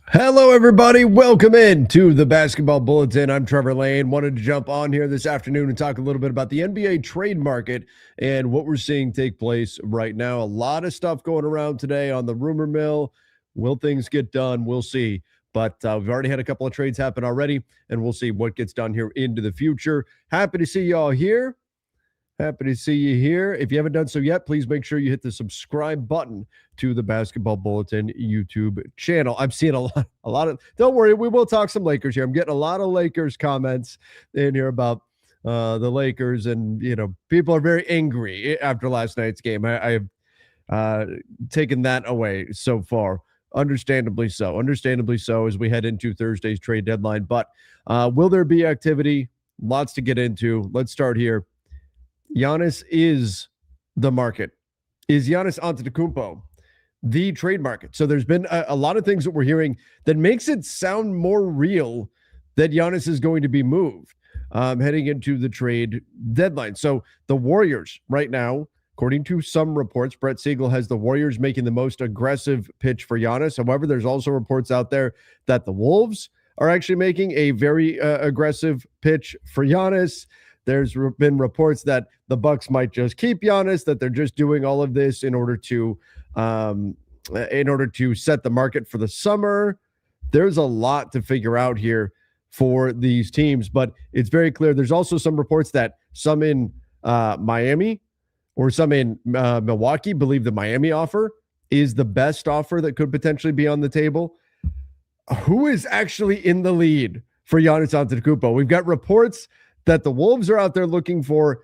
Hello, everybody. Welcome in to the Basketball Bulletin. I'm Trevor Lane. Wanted to jump on here this afternoon and talk a little bit about the NBA trade market and what we're seeing take place right now. A lot of stuff going around today on the rumor mill. Will things get done? We'll see. But we've already had a couple of trades happen already, and we'll see what gets done here into the future. Happy to see y'all here. Happy to see you here. If you haven't done so yet, please make sure you hit the subscribe button to the Basketball Bulletin YouTube channel. I'm seeing a lot of. Don't worry, we will talk some Lakers here. I'm getting a lot of Lakers comments in here about the Lakers, and people are very angry after last night's game. I have taken that away so far. Understandably so. Understandably so as we head into Thursday's trade deadline. But will there be activity? Lots to get into. Let's start here. Giannis is the market. Is Giannis Antetokounmpo the trade market? So there's been a lot of things that we're hearing that makes it sound more real that Giannis is going to be moved heading into the trade deadline. So the Warriors right now, according to some reports, Brett Siegel has the Warriors making the most aggressive pitch for Giannis. However, there's also reports out there that the Wolves are actually making a very aggressive pitch for Giannis. There's been reports that the Bucks might just keep Giannis, that they're just doing all of this in order to set the market for the summer. There's a lot to figure out here for these teams, but it's very clear. There's also some reports that some in Miami or some in Milwaukee believe the Miami offer is the best offer that could potentially be on the table. Who is actually in the lead for Giannis Antetokounmpo? We've got reports that the Wolves are out there looking for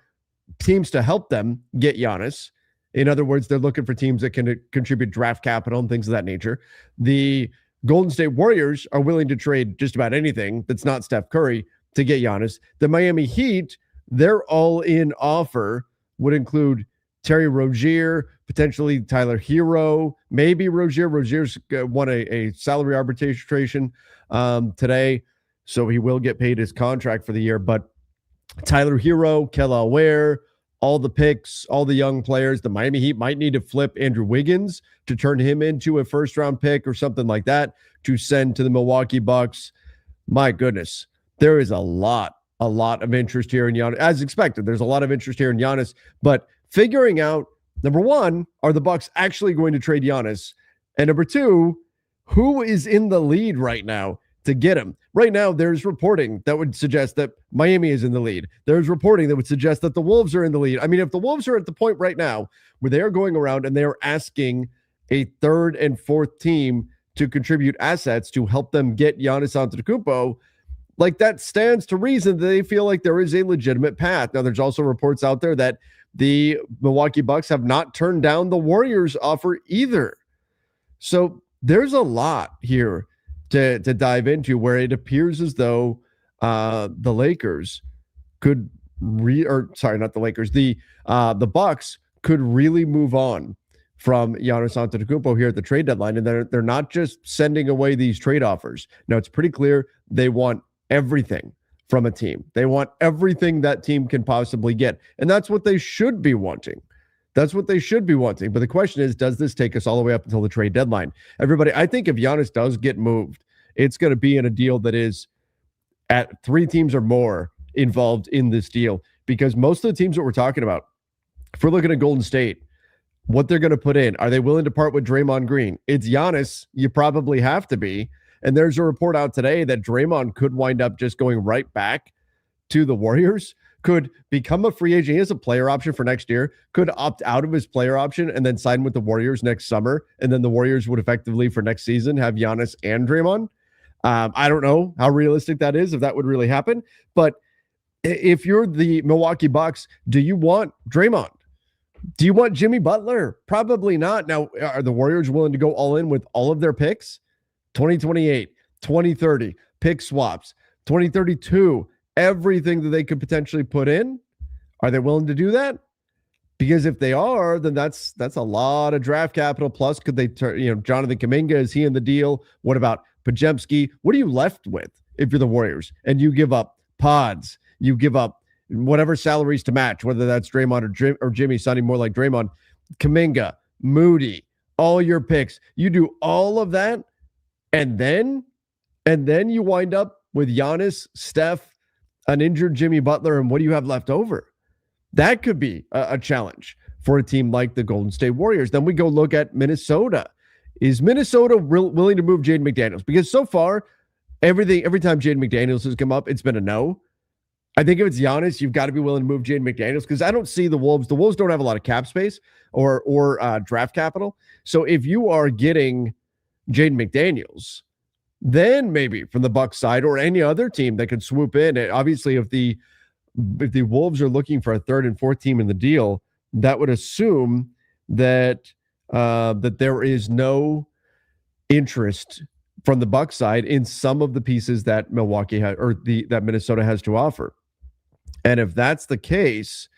teams to help them get Giannis. In other words, they're looking for teams that can contribute draft capital and things of that nature. The Golden State Warriors are willing to trade just about anything that's not Steph Curry to get Giannis. The Miami Heat, their all-in offer would include Terry Rozier, potentially Tyler Hero, maybe Rozier. Rozier's won a salary arbitration today, so he will get paid his contract for the year, but Tyler Hero, Kelly Ware, all the picks, all the young players. The Miami Heat might need to flip Andrew Wiggins to turn him into a first-round pick or something like that to send to the Milwaukee Bucks. My goodness, there is a lot of interest here in Giannis. As expected, there's a lot of interest here in Giannis, but figuring out, number one, are the Bucks actually going to trade Giannis? And number two, who is in the lead right now to get him? Right now, there's reporting that would suggest that Miami is in the lead. There's reporting that would suggest that the Wolves are in the lead. I mean, if the Wolves are at the point right now where they are going around and they are asking a third and fourth team to contribute assets to help them get Giannis Antetokounmpo, like that stands to reason that they feel like there is a legitimate path. Now, there's also reports out there that the Milwaukee Bucks have not turned down the Warriors offer either. So there's a lot here to dive into, where it appears as though the Lakers could not the Lakers, the Bucks could really move on from Giannis Antetokounmpo here at the trade deadline, and they're not just sending away these trade offers. Now, it's pretty clear they want everything from a team. They want everything that team can possibly get, and that's what they should be wanting. That's what they should be wanting. But the question is, does this take us all the way up until the trade deadline? Everybody, I think if Giannis does get moved, it's going to be in a deal that is at three teams or more involved in this deal, because most of the teams that we're talking about, if we're looking at Golden State, what they're going to put in, are they willing to part with Draymond Green? It's Giannis. You probably have to be. And there's a report out today that Draymond could wind up just going right back to the Warriors, could become a free agent. He has a player option for next year, could opt out of his player option and then sign with the Warriors next summer. And then the Warriors would effectively for next season have Giannis and Draymond. I don't know how realistic that is, if that would really happen. But if you're the Milwaukee Bucks, do you want Draymond? Do you want Jimmy Butler? Probably not. Now, are the Warriors willing to go all in with all of their picks? 2028, 2030, pick swaps, 2032, everything that they could potentially put in. Are they willing to do that? Because if they are, then that's a lot of draft capital. Plus, could they turn, Jonathan Kuminga, is he in the deal? What about Podziemski? What are you left with if you're the Warriors and you give up Pods, you give up whatever salaries to match, whether that's Draymond or Jimmy, sounding more like Draymond, Kuminga, Moody, all your picks. You do all of that, And then you wind up with Giannis, Steph, an injured Jimmy Butler, and what do you have left over? That could be a challenge for a team like the Golden State Warriors. Then we go look at Minnesota. Is Minnesota willing to move Jaden McDaniels? Because so far, every time Jaden McDaniels has come up, it's been a no. I think if it's Giannis, you've got to be willing to move Jaden McDaniels because I don't see the Wolves. The Wolves don't have a lot of cap space or draft capital. So if you are getting Jaden McDaniels, then maybe from the Bucks side or any other team that could swoop in. And obviously, if the Wolves are looking for a third and fourth team in the deal, that would assume that that there is no interest from the Bucks side in some of the pieces that Milwaukee has or that Minnesota has to offer. And if that's the case,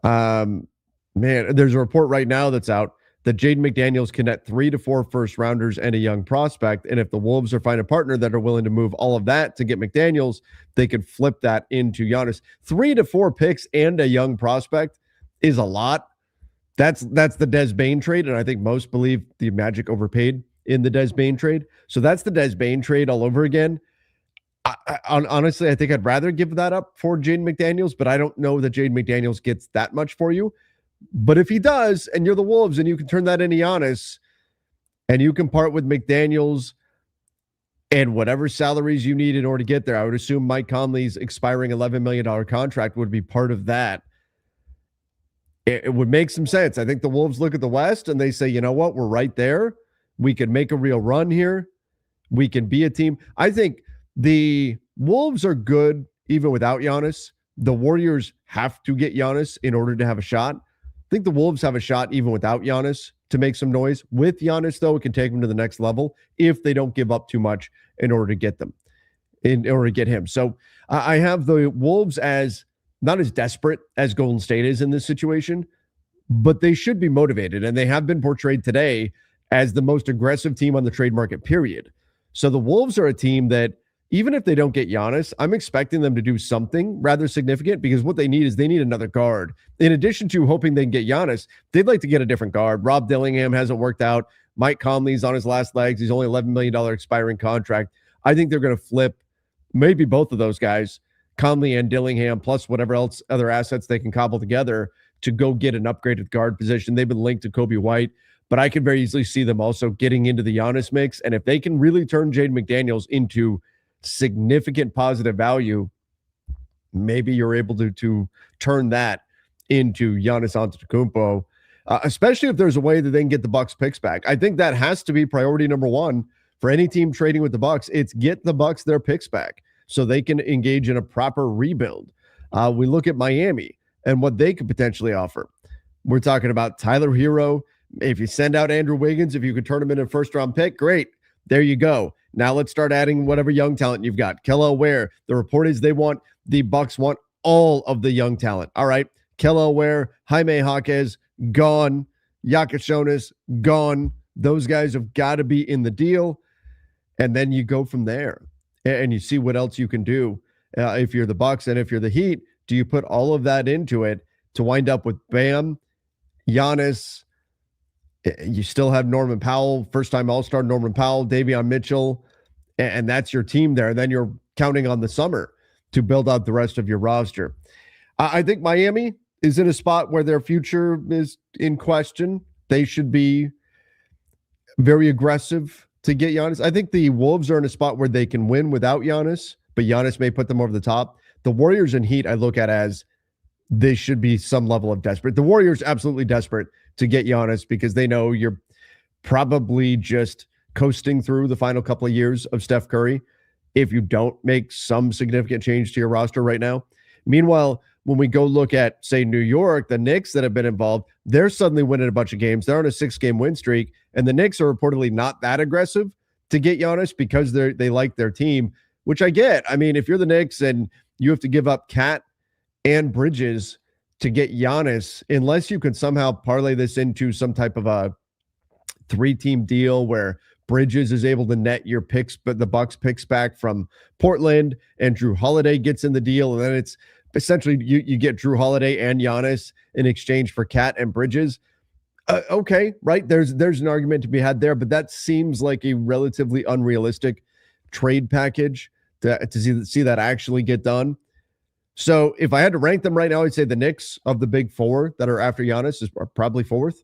man, there's a report right now that's out that Jaden McDaniels can net 3 to 4 first rounders and a young prospect. And if the Wolves are find a partner that are willing to move all of that to get McDaniels, they could flip that into Giannis. 3 to 4 picks and a young prospect is a lot. That's the Des Bane trade. And I think most believe the Magic overpaid in the Des Bane trade. So that's the Des Bane trade all over again. Honestly, I think I'd rather give that up for Jaden McDaniels, but I don't know that Jaden McDaniels gets that much for you. But if he does, and you're the Wolves, and you can turn that into Giannis, and you can part with McDaniels and whatever salaries you need in order to get there, I would assume Mike Conley's expiring $11 million contract would be part of that. It would make some sense. I think the Wolves look at the West and they say, you know what, we're right there. We can make a real run here. We can be a team. I think the Wolves are good even without Giannis. The Warriors have to get Giannis in order to have a shot. I think the Wolves have a shot even without Giannis to make some noise. With Giannis, though, it can take them to the next level if they don't give up too much in order to get them, in order to get him. So I have the Wolves as not as desperate as Golden State is in this situation, but they should be motivated, and they have been portrayed today as the most aggressive team on the trade market, period. So the Wolves are a team that, even if they don't get Giannis, I'm expecting them to do something rather significant because what they need is they need another guard. In addition to hoping they can get Giannis, they'd like to get a different guard. Rob Dillingham hasn't worked out. Mike Conley's on his last legs. He's only $11 million expiring contract. I think they're going to flip maybe both of those guys, Conley and Dillingham, plus whatever else other assets they can cobble together to go get an upgraded guard position. They've been linked to Kobe White, but I can very easily see them also getting into the Giannis mix. And if they can really turn Jaden McDaniels into significant positive value, maybe you're able to turn that into Giannis Antetokounmpo, especially if there's a way that they can get the Bucks picks back. I think that has to be priority number one for any team trading with the Bucks. It's get the Bucks their picks back so they can engage in a proper rebuild. We look at Miami and what they could potentially offer. We're talking about Tyler Hero. If you send out Andrew Wiggins, if you could turn him into a first-round pick, great. There you go. Now let's start adding whatever young talent you've got. Kello Ware. The report is the Bucks want all of the young talent. All right. Kello Ware, Jaime Jaquez, gone. Yakashonis, gone. Those guys have got to be in the deal. And then you go from there and you see what else you can do. If you're the Bucks and if you're the Heat, do you put all of that into it to wind up with Bam, Giannis? You still have Norman Powell, first-time All-Star Norman Powell, Davion Mitchell, and that's your team there. And then you're counting on the summer to build out the rest of your roster. I think Miami is in a spot where their future is in question. They should be very aggressive to get Giannis. I think the Wolves are in a spot where they can win without Giannis, but Giannis may put them over the top. The Warriors and Heat I look at as they should be some level of desperate. The Warriors absolutely desperate to get Giannis because they know you're probably just coasting through the final couple of years of Steph Curry if you don't make some significant change to your roster right now. Meanwhile, when we go look at, say, New York, the Knicks that have been involved, they're suddenly winning a bunch of games. They're on a 6-game win streak, and the Knicks are reportedly not that aggressive to get Giannis because they like their team, which I get. I mean, if you're the Knicks and you have to give up Cat and Bridges to get Giannis, unless you can somehow parlay this into some type of a 3-team deal where Bridges is able to net your picks, but the Bucks picks back from Portland and Drew Holiday gets in the deal. And then it's essentially you get Drew Holiday and Giannis in exchange for Cat and Bridges. Okay, right. There's an argument to be had there, but that seems like a relatively unrealistic trade package to see that actually get done. So if I had to rank them right now, I'd say the Knicks of the big four that are after Giannis are probably fourth.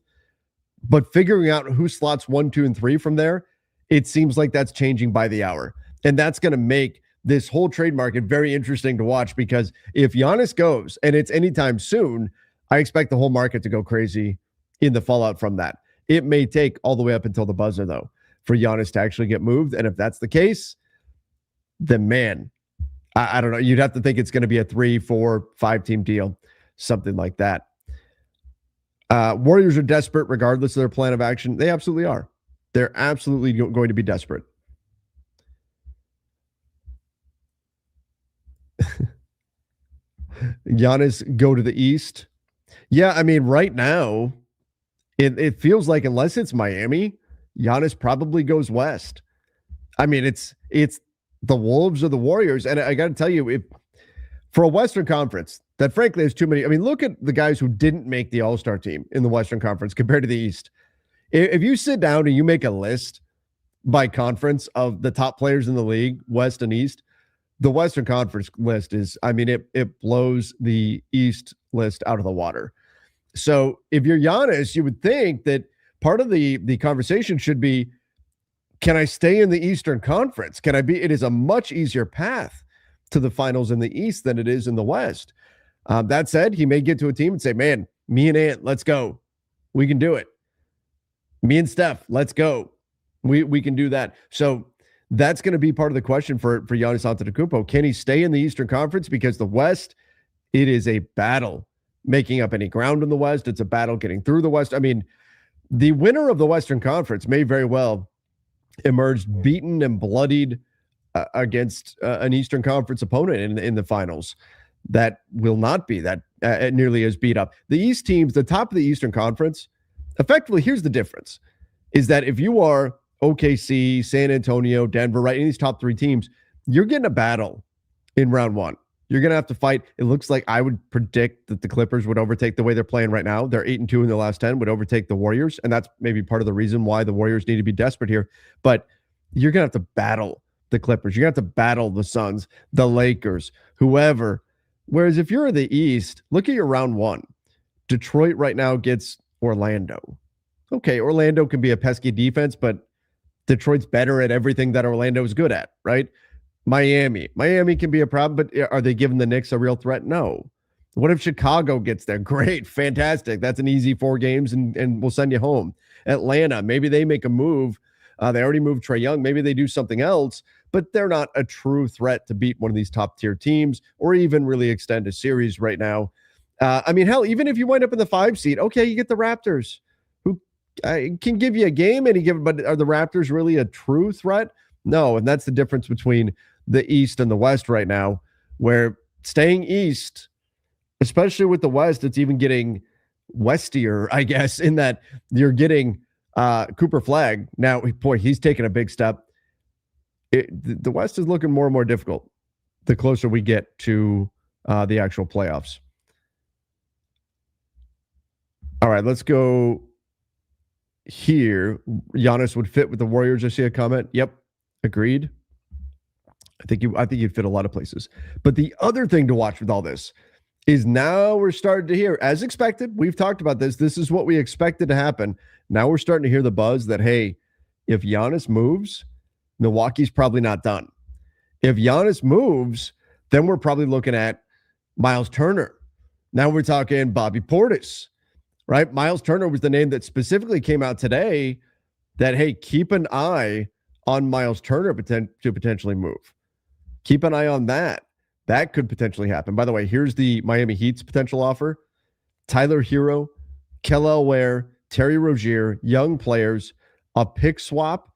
But figuring out who slots 1, 2, and 3 from there, it seems like that's changing by the hour. And that's going to make this whole trade market very interesting to watch, because if Giannis goes and it's anytime soon, I expect the whole market to go crazy in the fallout from that. It may take all the way up until the buzzer, though, for Giannis to actually get moved. And if that's the case, then man, I don't know. You'd have to think it's going to be a 3, 4, 5 team deal, something like that. Warriors are desperate regardless of their plan of action. They absolutely are. They're absolutely going to be desperate. Giannis go to the East. Yeah, I mean, right now, it feels like unless it's Miami, Giannis probably goes west. I mean, it's the Wolves or the Warriors. And I got to tell you, for a Western Conference, that frankly is too many. I mean, look at the guys who didn't make the All-Star team in the Western Conference compared to the East. If you sit down and you make a list by conference of the top players in the league, West and East, the Western Conference list is, I mean, it blows the East list out of the water. So if you're Giannis, you would think that part of the conversation should be, can I stay in the Eastern Conference? Can I be? It is a much easier path to the finals in the East than it is in the West. That said, he may get to a team and say, man, me and Ant, let's go. We can do it. Me and Steph, let's go. We can do that. So that's going to be part of the question for Giannis Antetokounmpo. Can he stay in the Eastern Conference? Because the West, it is a battle making up any ground in the West. It's a battle getting through the West. I mean, the winner of the Western Conference may very well emerge beaten and bloodied against an Eastern Conference opponent in the finals. That will not be that nearly as beat up. The East teams, the top of the Eastern Conference, effectively, here's the difference, is that if you are OKC, San Antonio, Denver, right, in these top 3 teams, you're getting a battle in round 1. You're going to have to fight. It looks like I would predict that the Clippers would overtake the way they're playing right now. They're 8-2 in the last 10, would overtake the Warriors. And that's maybe part of the reason why the Warriors need to be desperate here. But you're going to have to battle the Clippers. You're going to have to battle the Suns, the Lakers, whoever. Whereas if you're in the East, look at your round 1. Detroit right now gets Orlando. Okay, Orlando can be a pesky defense, but Detroit's better at everything that Orlando is good at, right? Miami can be a problem, but are they giving the Knicks a real threat? No. What if Chicago gets there? Great, fantastic. That's an easy 4 games, and we'll send you home. Atlanta, maybe they make a move. They already moved Trae Young. Maybe they do something else, but they're not a true threat to beat one of these top-tier teams or even really extend a series right now. I mean, hell, even if you wind up in the 5 seed, okay, you get the Raptors, who can give you a game, but are the Raptors really a true threat? No, and that's the difference between the East and the West right now, where staying East, especially with the West, it's even getting westier, I guess, in that you're getting Cooper Flagg. Now, boy, he's taken a big step. The West is looking more and more difficult the closer we get to the actual playoffs. All right, let's go here. Giannis would fit with the Warriors. I see a comment. Yep, agreed. I think you'd fit a lot of places. But the other thing to watch with all this is now we're starting to hear, as expected, we've talked about this. This is what we expected to happen. Now we're starting to hear the buzz that, hey, if Giannis moves, Milwaukee's probably not done. If Giannis moves, then we're probably looking at Miles Turner. Now we're talking Bobby Portis, right? Miles Turner was the name that specifically came out today that, hey, keep an eye on Miles Turner to potentially move. Keep an eye on that. That could potentially happen. By the way, here's the Miami Heat's potential offer. Tyler Hero, Kel'el Ware, Terry Rozier, young players, a pick swap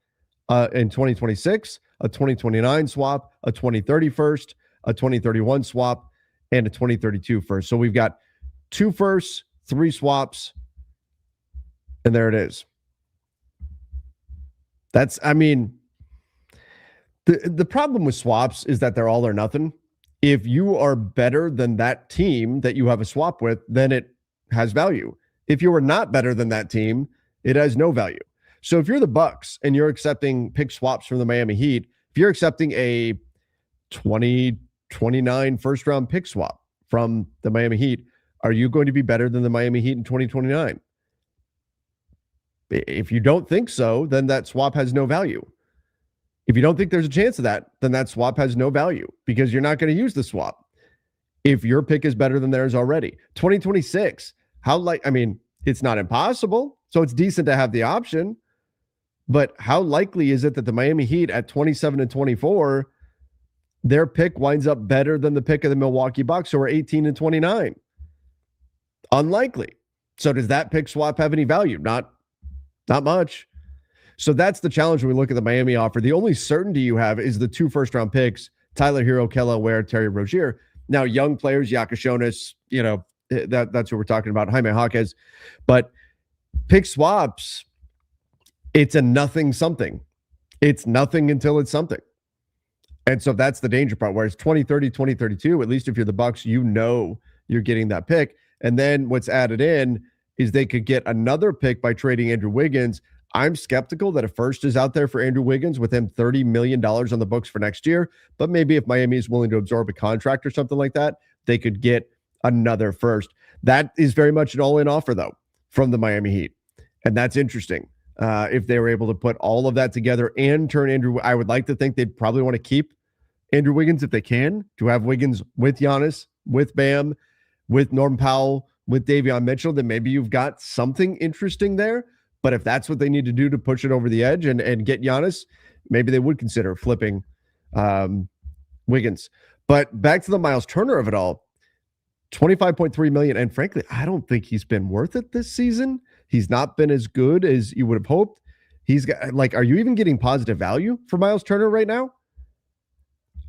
in 2026, a 2029 swap, a 2030 first, a 2031 swap, and a 2032 first. So we've got 2 firsts, 3 swaps, and there it is. That's, I mean, the problem with swaps is that they're all or nothing. If you are better than that team that you have a swap with, then it has value. If you were not better than that team, it has no value. So if you're the Bucks and you're accepting pick swaps from the Miami Heat, if you're accepting a 2029 first round pick swap from the Miami Heat, are you going to be better than the Miami Heat in 2029? If you don't think so, then that swap has no value. If you don't think there's a chance of that, then that swap has no value because you're not going to use the swap if your pick is better than theirs already. 2026, it's not impossible, so it's decent to have the option, but how likely is it that the Miami Heat at 27 and 24, their pick winds up better than the pick of the Milwaukee Bucks, who are 18 and 29? Unlikely. So does that pick swap have any value? Not much. So that's the challenge when we look at the Miami offer. The only certainty you have is the 2 first-round picks, Tyler Hero, Kelly Ware, Terry Rozier. Now, young players, Yakashonis, that's what we're talking about, Jaime Jaquez. But pick swaps, it's a nothing something. It's nothing until it's something. And so that's the danger part. Whereas 2030, 2032, at least if you're the Bucks, you're getting that pick. And then what's added in is they could get another pick by trading Andrew Wiggins. I'm skeptical that a first is out there for Andrew Wiggins with him $30 million on the books for next year. But maybe if Miami is willing to absorb a contract or something like that, they could get another first. That is very much an all-in offer, though, from the Miami Heat. And that's interesting. If they were able to put all of that together and turn Andrew, I would like to think they'd probably want to keep Andrew Wiggins if they can, to have Wiggins with Giannis, with Bam, with Norm Powell, with Davion Mitchell, then maybe you've got something interesting there. But if that's what they need to do to push it over the edge and get Giannis, maybe they would consider flipping Wiggins. But back to the Miles Turner of it all, $25.3 million. And frankly, I don't think he's been worth it this season. He's not been as good as you would have hoped. He's got, are you even getting positive value for Miles Turner right now?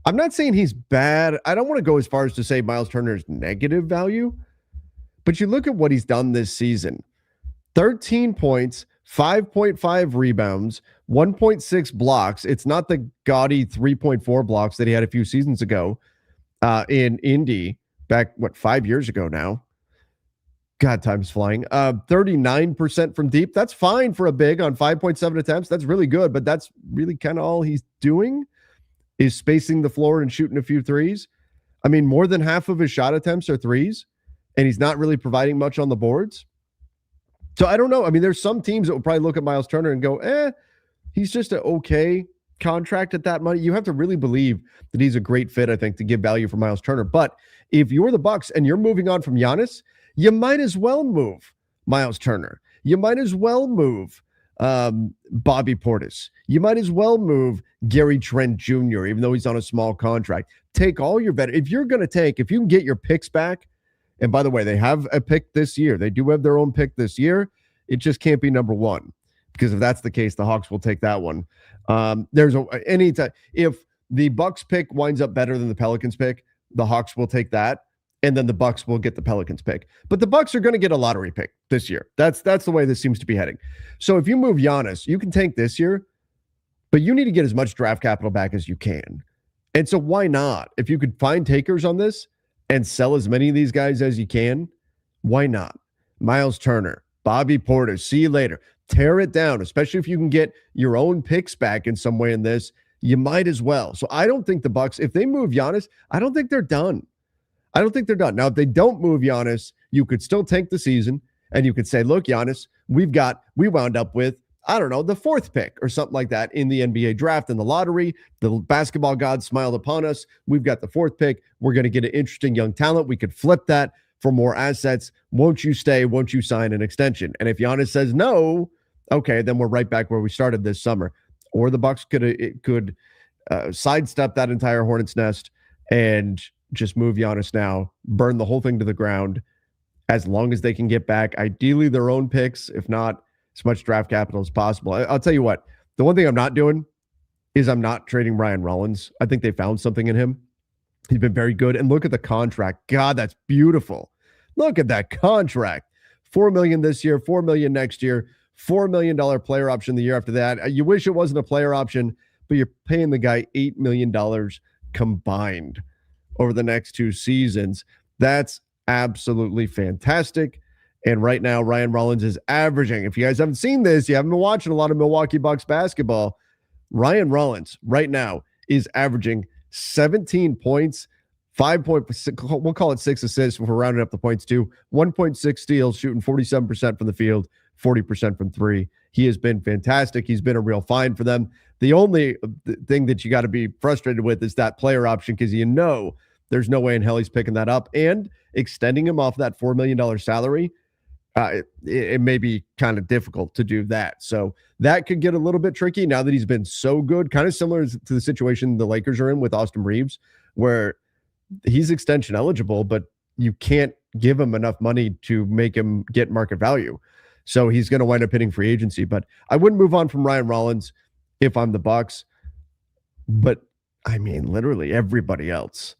I'm not saying he's bad. I don't want to go as far as to say Miles Turner is negative value, but you look at what he's done this season. 13 points, 5.5 rebounds, 1.6 blocks. It's not the gaudy 3.4 blocks that he had a few seasons ago in Indy back, 5 years ago now. God, time's flying. 39% from deep. That's fine for a big on 5.7 attempts. That's really good, but that's really kind of all he's doing is spacing the floor and shooting a few threes. I mean, more than half of his shot attempts are threes, and he's not really providing much on the boards. So I don't know. I mean, there's some teams that will probably look at Miles Turner and go, he's just an okay contract at that money. You have to really believe that he's a great fit, I think, to give value for Miles Turner. But if you're the Bucks and you're moving on from Giannis, you might as well move Miles Turner. You might as well move Bobby Portis. You might as well move Gary Trent Jr., even though he's on a small contract. Take all your better. If you can get your picks back, and by the way, they have a pick this year. They do have their own pick this year. It just can't be number one, because if that's the case, the Hawks will take that one. If the Bucks pick winds up better than the Pelicans pick, the Hawks will take that, and then the Bucks will get the Pelicans pick. But the Bucks are going to get a lottery pick this year. That's the way this seems to be heading. So if you move Giannis, you can tank this year, but you need to get as much draft capital back as you can. And so why not? If you could find takers on this and sell as many of these guys as you can, why not? Miles Turner, Bobby Portis, see you later. Tear it down, especially if you can get your own picks back in some way in this. You might as well. So I don't think the Bucks, if they move Giannis, I don't think they're done. Now, if they don't move Giannis, you could still tank the season, and you could say, look, Giannis, we wound up with, I don't know, the 4th pick or something like that in the NBA draft and the lottery. The basketball gods smiled upon us. We've got the 4th pick. We're going to get an interesting young talent. We could flip that for more assets. Won't you stay? Won't you sign an extension? And if Giannis says no, okay, then we're right back where we started this summer. Or the Bucks could sidestep that entire hornet's nest and just move Giannis now, burn the whole thing to the ground, as long as they can get back, ideally, their own picks, if not as much draft capital as possible. I'll tell you what, the one thing I'm not doing is I'm not trading Ryan Rollins. I think they found something in him. He's been very good. And look at the contract. God, that's beautiful. Look at that contract. $4 million this year, $4 million next year, $4 million player option the year after that. You wish it wasn't a player option, but you're paying the guy $8 million combined over the next 2 seasons. That's absolutely fantastic. And right now, Ryan Rollins is averaging. If you guys haven't seen this, you haven't been watching a lot of Milwaukee Bucks basketball. Ryan Rollins right now is averaging 17 points, 5.6, we'll call it 6 assists if we're rounding up the points too, 1.6 steals, shooting 47% from the field, 40% from three. He has been fantastic. He's been a real find for them. The only thing that you got to be frustrated with is that player option, because you know there's no way in hell he's picking that up, and extending him off that $4 million salary. It may be kind of difficult to do that. So that could get a little bit tricky now that he's been so good, kind of similar to the situation the Lakers are in with Austin Reeves, where he's extension eligible, but you can't give him enough money to make him get market value. So he's going to wind up hitting free agency. But I wouldn't move on from Ryan Rollins if I'm the Bucks. But I mean, literally everybody else.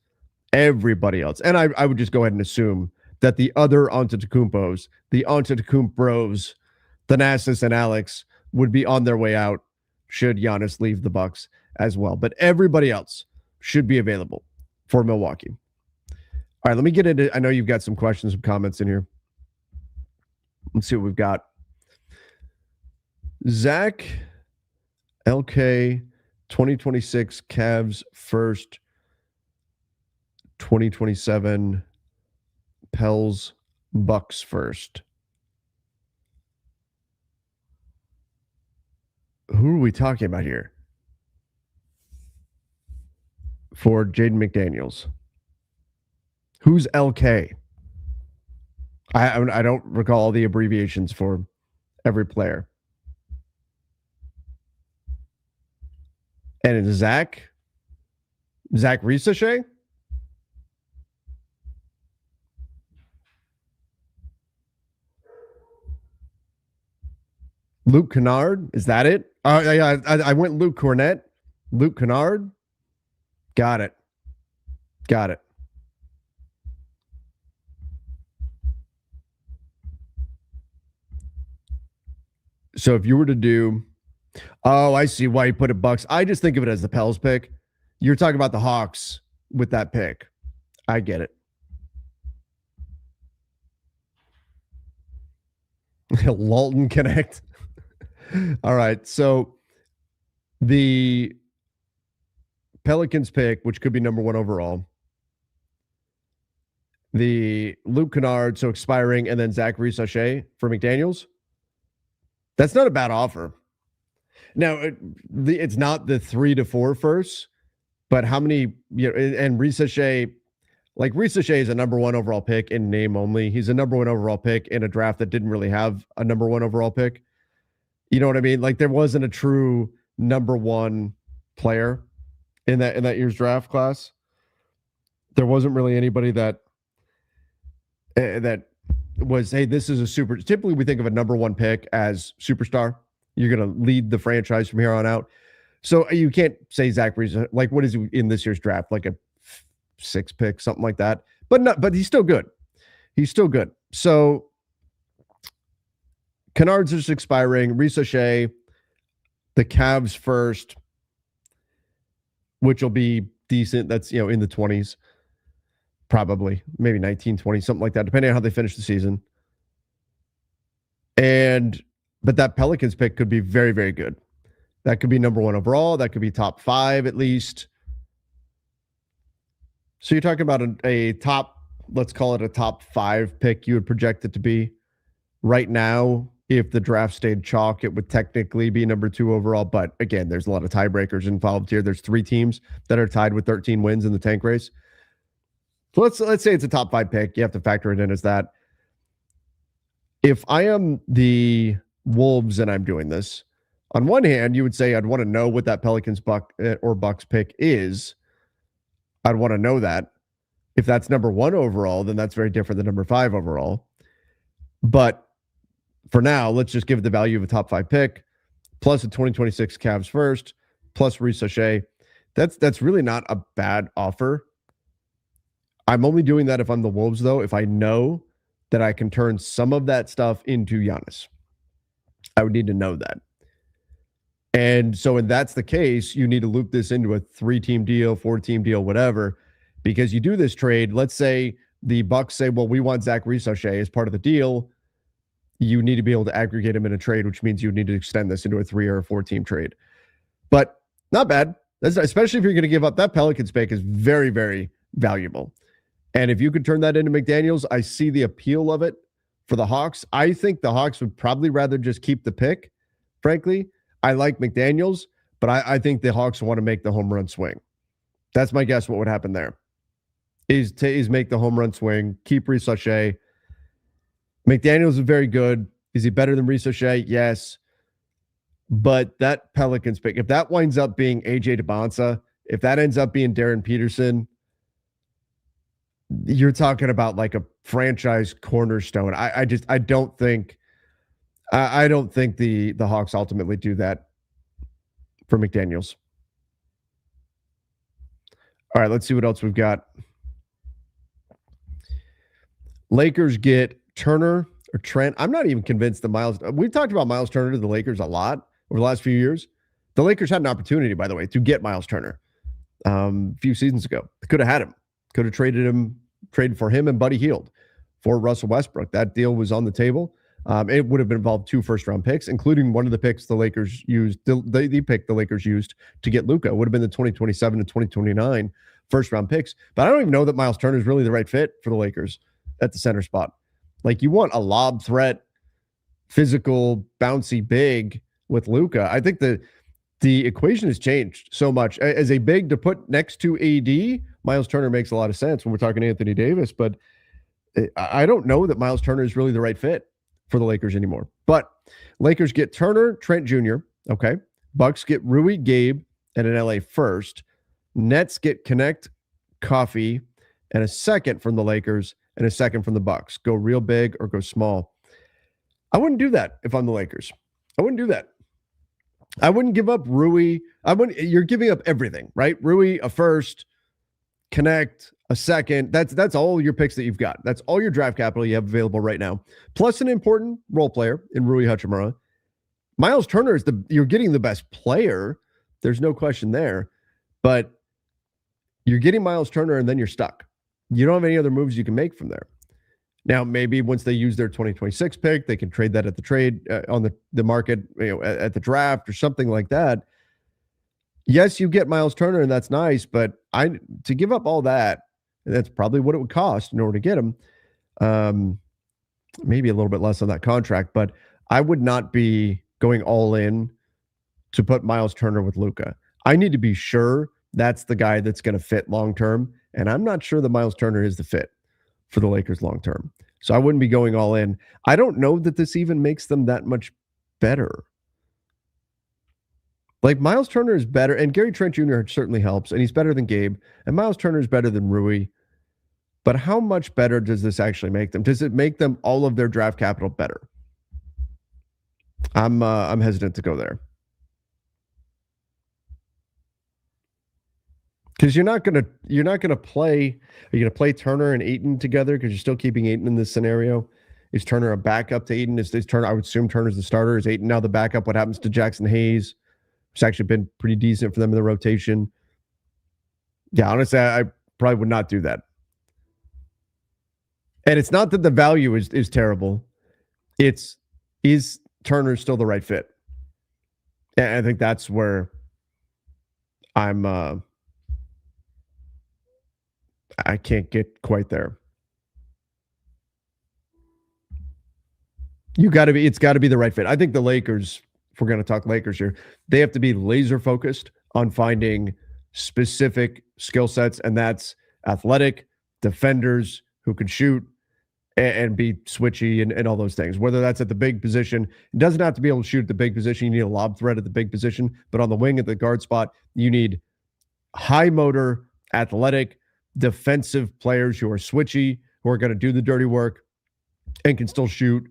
And I would just go ahead and assume that the other Antetokounmpos, the Antetokounmpros, Thanasis and Alex would be on their way out should Giannis leave the Bucks as well. But everybody else should be available for Milwaukee. All right, let me get into, I know you've got some questions and comments in here. Let's see what we've got. Zach, LK, 2026 Cavs first, 2027 Pels Bucks first. Who are we talking about here? For Jaden McDaniels. Who's LK? I don't recall all the abbreviations for every player. And it's Zach Risachet? Luke Kennard? Is that it? I went Luke Cornett. Luke Kennard? Got it. So if you were to do, oh, I see why you put it Bucks. I just think of it as the Pels pick. You're talking about the Hawks with that pick. I get it. Lawton Connect. All right. So the Pelicans pick, which could be number 1 overall, the Luke Kennard, so expiring, and then Zach Risachet for McDaniels. That's not a bad offer. Now, it's not the 3 to 4 first, but how many, and Risachet, like Risachet is a number 1 overall pick in name only. He's a number 1 overall pick in a draft that didn't really have a number 1 overall pick. You know what I mean? Like there wasn't a true number 1 player in that year's draft class. There wasn't really anybody that was, hey, this is a super. Typically, we think of a number 1 pick as superstar. You're going to lead the franchise from here on out. So you can't say Zach Reese, like what is he in this year's draft? Like a 6 pick, something like that. But he's still good. So Kennard's just expiring. Risachet, the Cavs first, which will be decent. That's, in the 20s, probably, maybe 19, 20, something like that, depending on how they finish the season. But that Pelicans pick could be very, very good. That could be number 1 overall. That could be top 5 at least. So you're talking about a top, let's call it a top 5 pick you would project it to be. Right now, if the draft stayed chalk, it would technically be number 2 overall. But again, there's a lot of tiebreakers involved here. There's 3 teams that are tied with 13 wins in the tank race. So let's say it's a top 5 pick. You have to factor it in as that. If I am the Wolves and I'm doing this, on one hand, you would say I'd want to know what that Pelicans Bucks pick is. I'd want to know that. If that's number 1 overall, then that's very different than number 5 overall. But for now, let's just give it the value of a top 5 pick, plus a 2026 Cavs first, plus Risachet. That's really not a bad offer. I'm only doing that if I'm the Wolves, though, if I know that I can turn some of that stuff into Giannis. I would need to know that. And so when that's the case, you need to loop this into a 3-team deal, 4-team deal, whatever, because you do this trade. Let's say the Bucks say, well, we want Zach Risachet as part of the deal. you need to be able to aggregate him in a trade, which means you need to extend this into a 3 or a 4 team trade. But not bad. That's, especially if you're going to give up that Pelicans pick, is very, very valuable. And if you could turn that into McDaniels, I see the appeal of it for the Hawks. I think the Hawks would probably rather just keep the pick, frankly. I like McDaniels, but I think the Hawks want to make the home run swing. That's my guess what would happen there. Is make the home run swing, keep Reese O'Shea. McDaniels is very good. Is he better than Reese O'Shea? Yes. But that Pelicans pick, if that winds up being AJ DeBonsa, if that ends up being Darren Peterson, you're talking about like a franchise cornerstone. I don't think the Hawks ultimately do that for McDaniels. All right, let's see what else we've got. Lakers get Turner or Trent. I'm not even convinced that Miles. We've talked about Miles Turner to the Lakers a lot over the last few years. The Lakers had an opportunity, by the way, to get Miles Turner a few seasons ago. They could have had him. Could have traded for him and Buddy Hield for Russell Westbrook. That deal was on the table. It would have involved 2 first-round picks, including one of the picks the Lakers used. The pick the Lakers used to get Luka. It would have been the 2027 and 2029 first-round picks. But I don't even know that Miles Turner is really the right fit for the Lakers at the center spot. Like, you want a lob threat, physical, bouncy big with Luka. I think the equation has changed so much. As a big to put next to AD, Miles Turner makes a lot of sense when we're talking Anthony Davis, but I don't know that Miles Turner is really the right fit for the Lakers anymore. But Lakers get Turner, Trent Jr., okay? Bucks get Rui, Gabe, and an LA first. Nets get Connect, Coffee, and a second from the Lakers and a second from the Bucks. Go real big or go small. I wouldn't do that if I'm the Lakers. I wouldn't do that. I wouldn't give up Rui. You're giving up everything, right? Rui, a first, Connect, a second. That's all your picks that you've got. That's all your draft capital you have available right now. Plus an important role player in Rui Hachimura. Miles Turner you're getting the best player. There's no question there. But you're getting Miles Turner and then you're stuck. You don't have any other moves you can make from there. Now, maybe once they use their 2026 pick, they can trade that at the trade on the market, at the draft or something like that. Yes, you get Miles Turner, and that's nice, but to give up all that, and that's probably what it would cost in order to get him. Maybe a little bit less on that contract, but I would not be going all in to put Miles Turner with Luka. I need to be sure that's the guy that's going to fit long term, and I'm not sure that Miles Turner is the fit for the Lakers long term. So I wouldn't be going all in. I don't know that this even makes them that much better. Like, Miles Turner is better, and Gary Trent Jr. certainly helps, and he's better than Gabe, and Miles Turner is better than Rui. But how much better does this actually make them? Does it make them all of their draft capital better? I'm hesitant to go there. Because you're not gonna play. Are you gonna play Turner and Ayton together? Because you're still keeping Ayton in this scenario. Is Turner a backup to Ayton? Is Turner? I would assume Turner's the starter. Is Ayton now the backup? What happens to Jackson Hayes? It's actually been pretty decent for them in the rotation. Yeah, honestly, I probably would not do that. And it's not that the value is terrible. Is Turner still the right fit? And I think that's where I can't get quite there. It's got to be the right fit. I think the Lakers, if we're going to talk Lakers here, they have to be laser focused on finding specific skill sets, and that's athletic defenders who can shoot and be switchy and all those things. Whether that's at the big position, it doesn't have to be able to shoot at the big position. You need a lob threat at the big position, but on the wing at the guard spot, you need high motor, athletic, defensive players who are switchy, who are going to do the dirty work and can still shoot.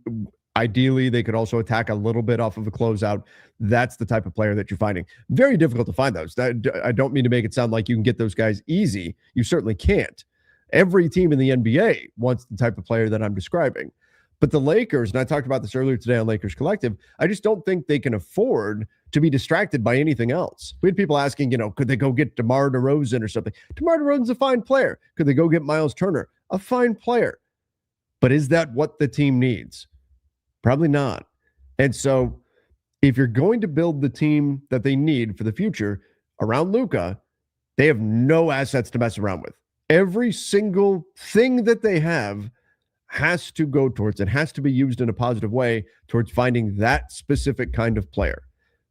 Ideally, they could also attack a little bit off of a closeout. That's the type of player that you're finding. Very difficult to find those. I don't mean to make it sound like you can get those guys easy. You certainly can't. Every team in the NBA wants the type of player that I'm describing. But the Lakers, and I talked about this earlier today on Lakers Collective, I just don't think they can afford to be distracted by anything else. We had people asking, could they go get DeMar DeRozan or something? DeMar DeRozan's a fine player. Could they go get Miles Turner? A fine player. But is that what the team needs? Probably not. And so if you're going to build the team that they need for the future around Luka, they have no assets to mess around with. Every single thing that they have has to go towards it, has to be used in a positive way towards finding that specific kind of player,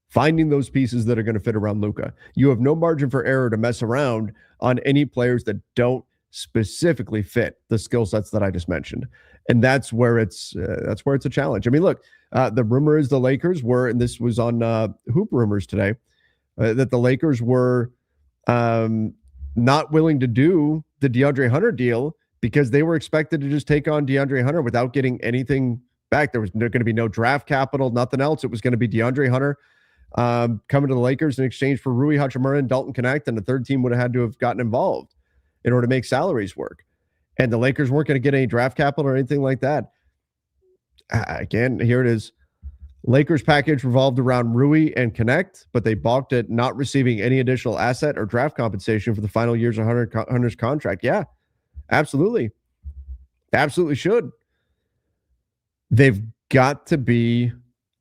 finding those pieces that are going to fit around Luka. You have no margin for error to mess around on any players that don't specifically fit the skill sets that I just mentioned. And that's where it's a challenge. I mean, look, the rumor is the Lakers were, and this was on Hoop Rumors today, that the Lakers were not willing to do the DeAndre Hunter deal because they were expected to just take on DeAndre Hunter without getting anything back. There was going to be no draft capital, nothing else. It was going to be DeAndre Hunter coming to the Lakers in exchange for Rui Hachimura and Dalton Knecht, and the third team would have had to have gotten involved in order to make salaries work. And the Lakers weren't going to get any draft capital or anything like that. Again, here it is. Lakers package revolved around Rui and Knecht, but they balked at not receiving any additional asset or draft compensation for the final years of Hunter's contract. Yeah, absolutely. Absolutely should. They've got to be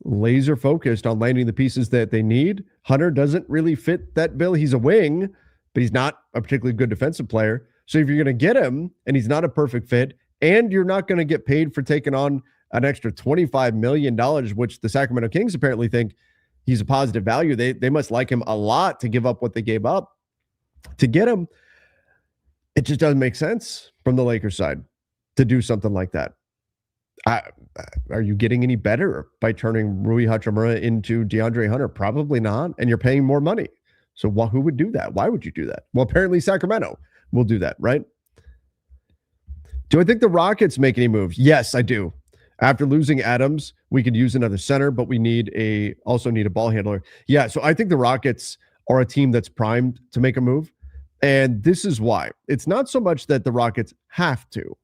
laser focused on landing the pieces that they need. Hunter doesn't really fit that bill. He's a wing, but he's not a particularly good defensive player. So if you're going to get him and he's not a perfect fit, and you're not going to get paid for taking on an extra $25 million, which the Sacramento Kings apparently think he's a positive value. They must like him a lot to give up what they gave up to get him. It just doesn't make sense from the Lakers side to do something like that. Are you getting any better by turning Rui Hachimura into DeAndre Hunter? Probably not. And you're paying more money. So who would do that? Why would you do that? Well, apparently Sacramento will do that, right? Do I think the Rockets make any moves? Yes, I do. After losing Adams, we could use another center, but we also need a ball handler. Yeah, so I think the Rockets are a team that's primed to make a move. And this is why. It's not so much that the Rockets have to,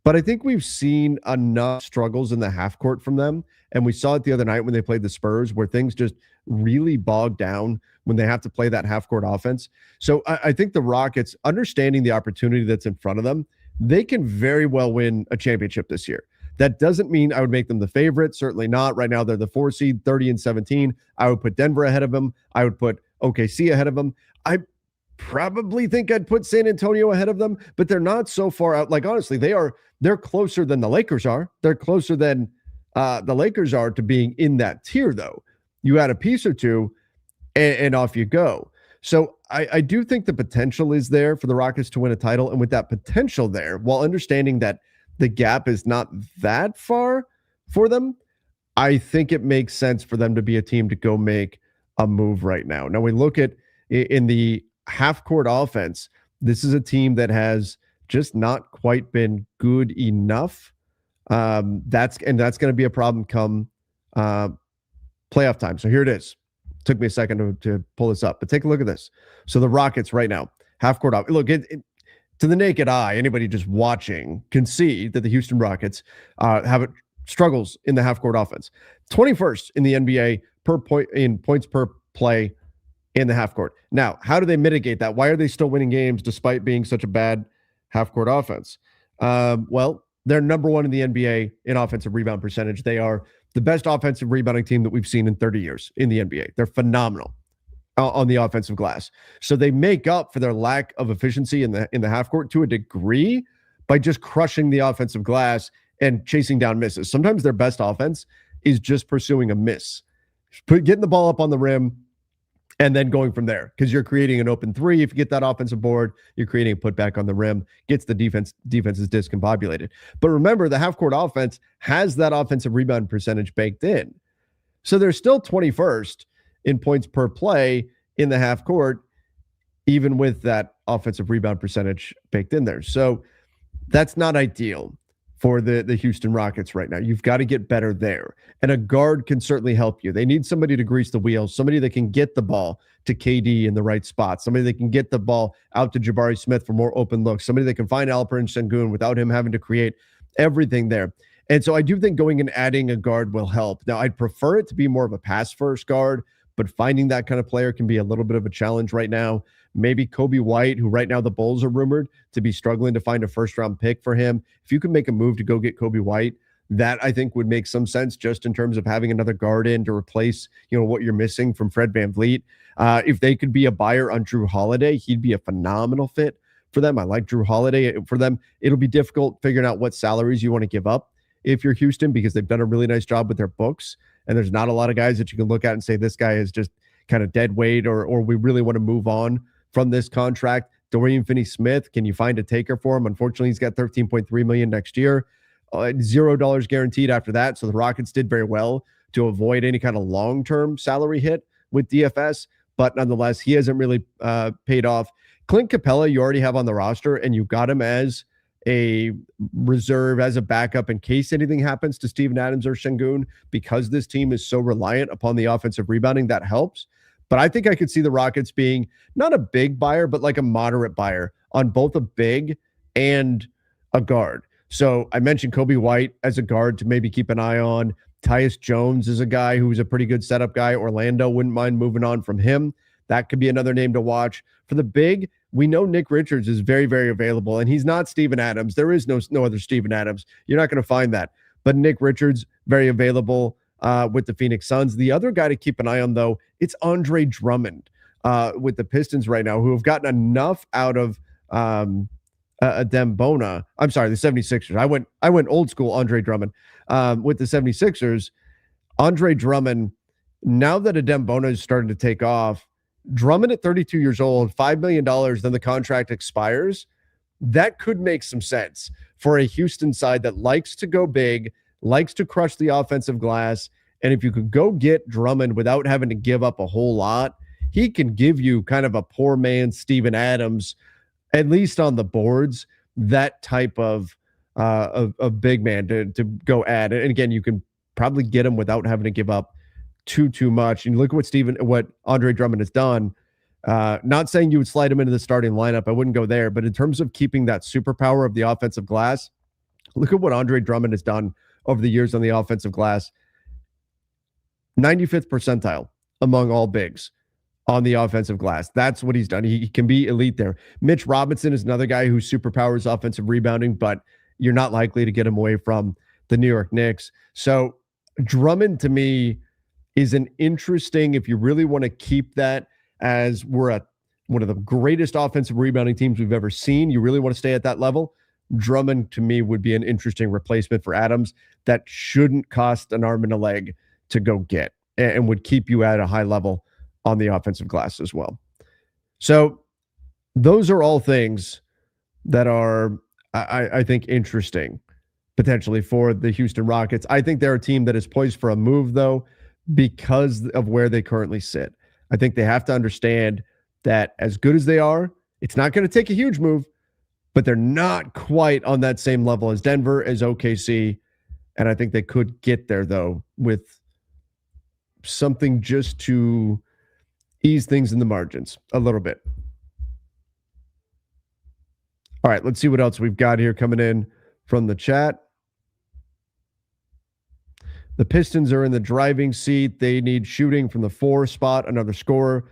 but I think we've seen enough struggles in the half court from them. And we saw it the other night when they played the Spurs, where things just really bog down when they have to play that half court offense. So I think the Rockets, understanding the opportunity that's in front of them, they can very well win a championship this year. That doesn't mean I would make them the favorite. Certainly not. Right now, they're the 4 seed, 30-17. I would put Denver ahead of them. I would put OKC ahead of them. I probably think I'd put San Antonio ahead of them, but they're not so far out. Like, honestly, they're closer than the Lakers are. They're closer than the Lakers are to being in that tier, though. You add a piece or two, and off you go. So I do think the potential is there for the Rockets to win a title. And with that potential there, while understanding that the gap is not that far for them, I think it makes sense for them to be a team to go make a move right now. Now, we look at in the half-court offense, this is a team that has just not quite been good enough. That's going to be a problem come playoff time. So here it is. Took me a second to pull this up, but take a look at this. So the Rockets right now, half-court off. Look, to the naked eye, anybody just watching can see that the Houston Rockets have struggles in the half-court offense. 21st in the NBA in points per play in the half-court. Now, how do they mitigate that? Why are they still winning games despite being such a bad half-court offense? Well, they're number one in the NBA in offensive rebound percentage. They are the best offensive rebounding team that we've seen in 30 years in the NBA. They're phenomenal on the offensive glass. So they make up for their lack of efficiency in the half court to a degree by just crushing the offensive glass and chasing down misses. Sometimes their best offense is just pursuing a miss, getting the ball up on the rim and then going from there, because you're creating an open three. If you get that offensive board, you're creating a putback on the rim, gets the defense is discombobulated. But remember, the half court offense has that offensive rebound percentage baked in. So they're still 21st in points per play in the half court, even with that offensive rebound percentage baked in there. So that's not ideal for the Houston Rockets right now. You've got to get better there. And a guard can certainly help you. They need somebody to grease the wheels, somebody that can get the ball to KD in the right spot, somebody that can get the ball out to Jabari Smith for more open looks, somebody that can find Alperen Sengun without him having to create everything there. And so I do think going and adding a guard will help. Now, I'd prefer it to be more of a pass-first guard, but finding that kind of player can be a little bit of a challenge right now. Maybe Coby White, who right now the Bulls are rumored to be struggling to find a first-round pick for him. If you can make a move to go get Coby White, That I think would make some sense just in terms of having another guard in to replace, what you're missing from Fred VanVleet. If they could be a buyer on Drew Holiday, he'd be a phenomenal fit for them. I like Drew Holiday. For them, it'll be difficult figuring out what salaries you want to give up if you're Houston, because they've done a really nice job with their books. And there's not a lot of guys that you can look at and say, this guy is just kind of dead weight, or we really want to move on from this contract. Dorian Finney-Smith, can you find a taker for him? Unfortunately, he's got $13.3 million next year. $0 guaranteed after that. So the Rockets did very well to avoid any kind of long-term salary hit with DFS. But nonetheless, he hasn't really paid off. Clint Capella, you already have on the roster, and you got him as a reserve, as a backup in case anything happens to Steven Adams or Şengün, because this team is so reliant upon the offensive rebounding. That helps. But I think I could see the Rockets being not a big buyer, but like a moderate buyer on both a big and a guard. So I mentioned Kobe White as a guard to maybe keep an eye on. Tyus Jones is a guy who's a pretty good setup guy. Orlando wouldn't mind moving on from him. That could be another name to watch. For the big, we know Nick Richards is very, very available, and he's not Steven Adams. There is no other Steven Adams. You're not going to find that. But Nick Richards, very available with the Phoenix Suns. The other guy to keep an eye on, though, it's Andre Drummond with the Pistons right now, who have gotten enough out of Adem Bona. I'm sorry, the 76ers. I went old school Andre Drummond with the 76ers. Andre Drummond, now that Adem Bona is starting to take off, Drummond at 32 years old, $5 million, then the contract expires. That could make some sense for a Houston side that likes to go big, likes to crush the offensive glass. And if you could go get Drummond without having to give up a whole lot, he can give you kind of a poor man Steven Adams, at least on the boards, that type of big man to go add. And again, you can probably get him without having to give up too much. And look at what Andre Drummond has done. Not saying you would slide him into the starting lineup. I wouldn't go there. But in terms of keeping that superpower of the offensive glass, look at what Andre Drummond has done over the years on the offensive glass. 95th percentile among all bigs on the offensive glass. That's what he's done. He can be elite there. Mitch Robinson is another guy whose superpower is offensive rebounding, but you're not likely to get him away from the New York Knicks. So Drummond, to me, is an interesting, if you really want to keep that as one of the greatest offensive rebounding teams we've ever seen, you really want to stay at that level, Drummond, to me, would be an interesting replacement for Adams that shouldn't cost an arm and a leg to go get and would keep you at a high level on the offensive glass as well. So those are all things that are, I think, interesting potentially for the Houston Rockets. I think they're a team that is poised for a move, though, because of where they currently sit. I think they have to understand that as good as they are, it's not going to take a huge move, but they're not quite on that same level as Denver, as OKC. And I think they could get there, though, with something just to ease things in the margins a little bit. All right, let's see what else we've got here coming in from the chat. The Pistons are in the driving seat. They need shooting from the 4 spot, another scorer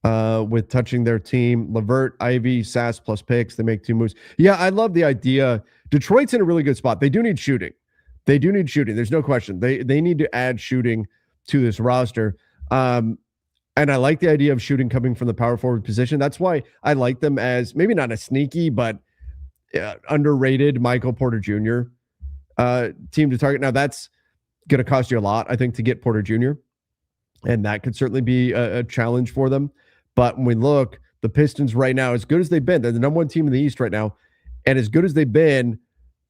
with touching their team. LeVert, Ivy, Sass plus picks. They make 2 moves. Yeah, I love the idea. Detroit's in a really good spot. They do need shooting. There's no question. They need to add shooting to this roster. And I like the idea of shooting coming from the power forward position. That's why I like them as maybe not a sneaky, but underrated Michael Porter Jr. Team to target. Now, that's going to cost you a lot, I think, to get Porter Jr. And that could certainly be a challenge for them. But when we look, the Pistons right now, as good as they've been, they're the number 1 team in the East right now. And as good as they've been,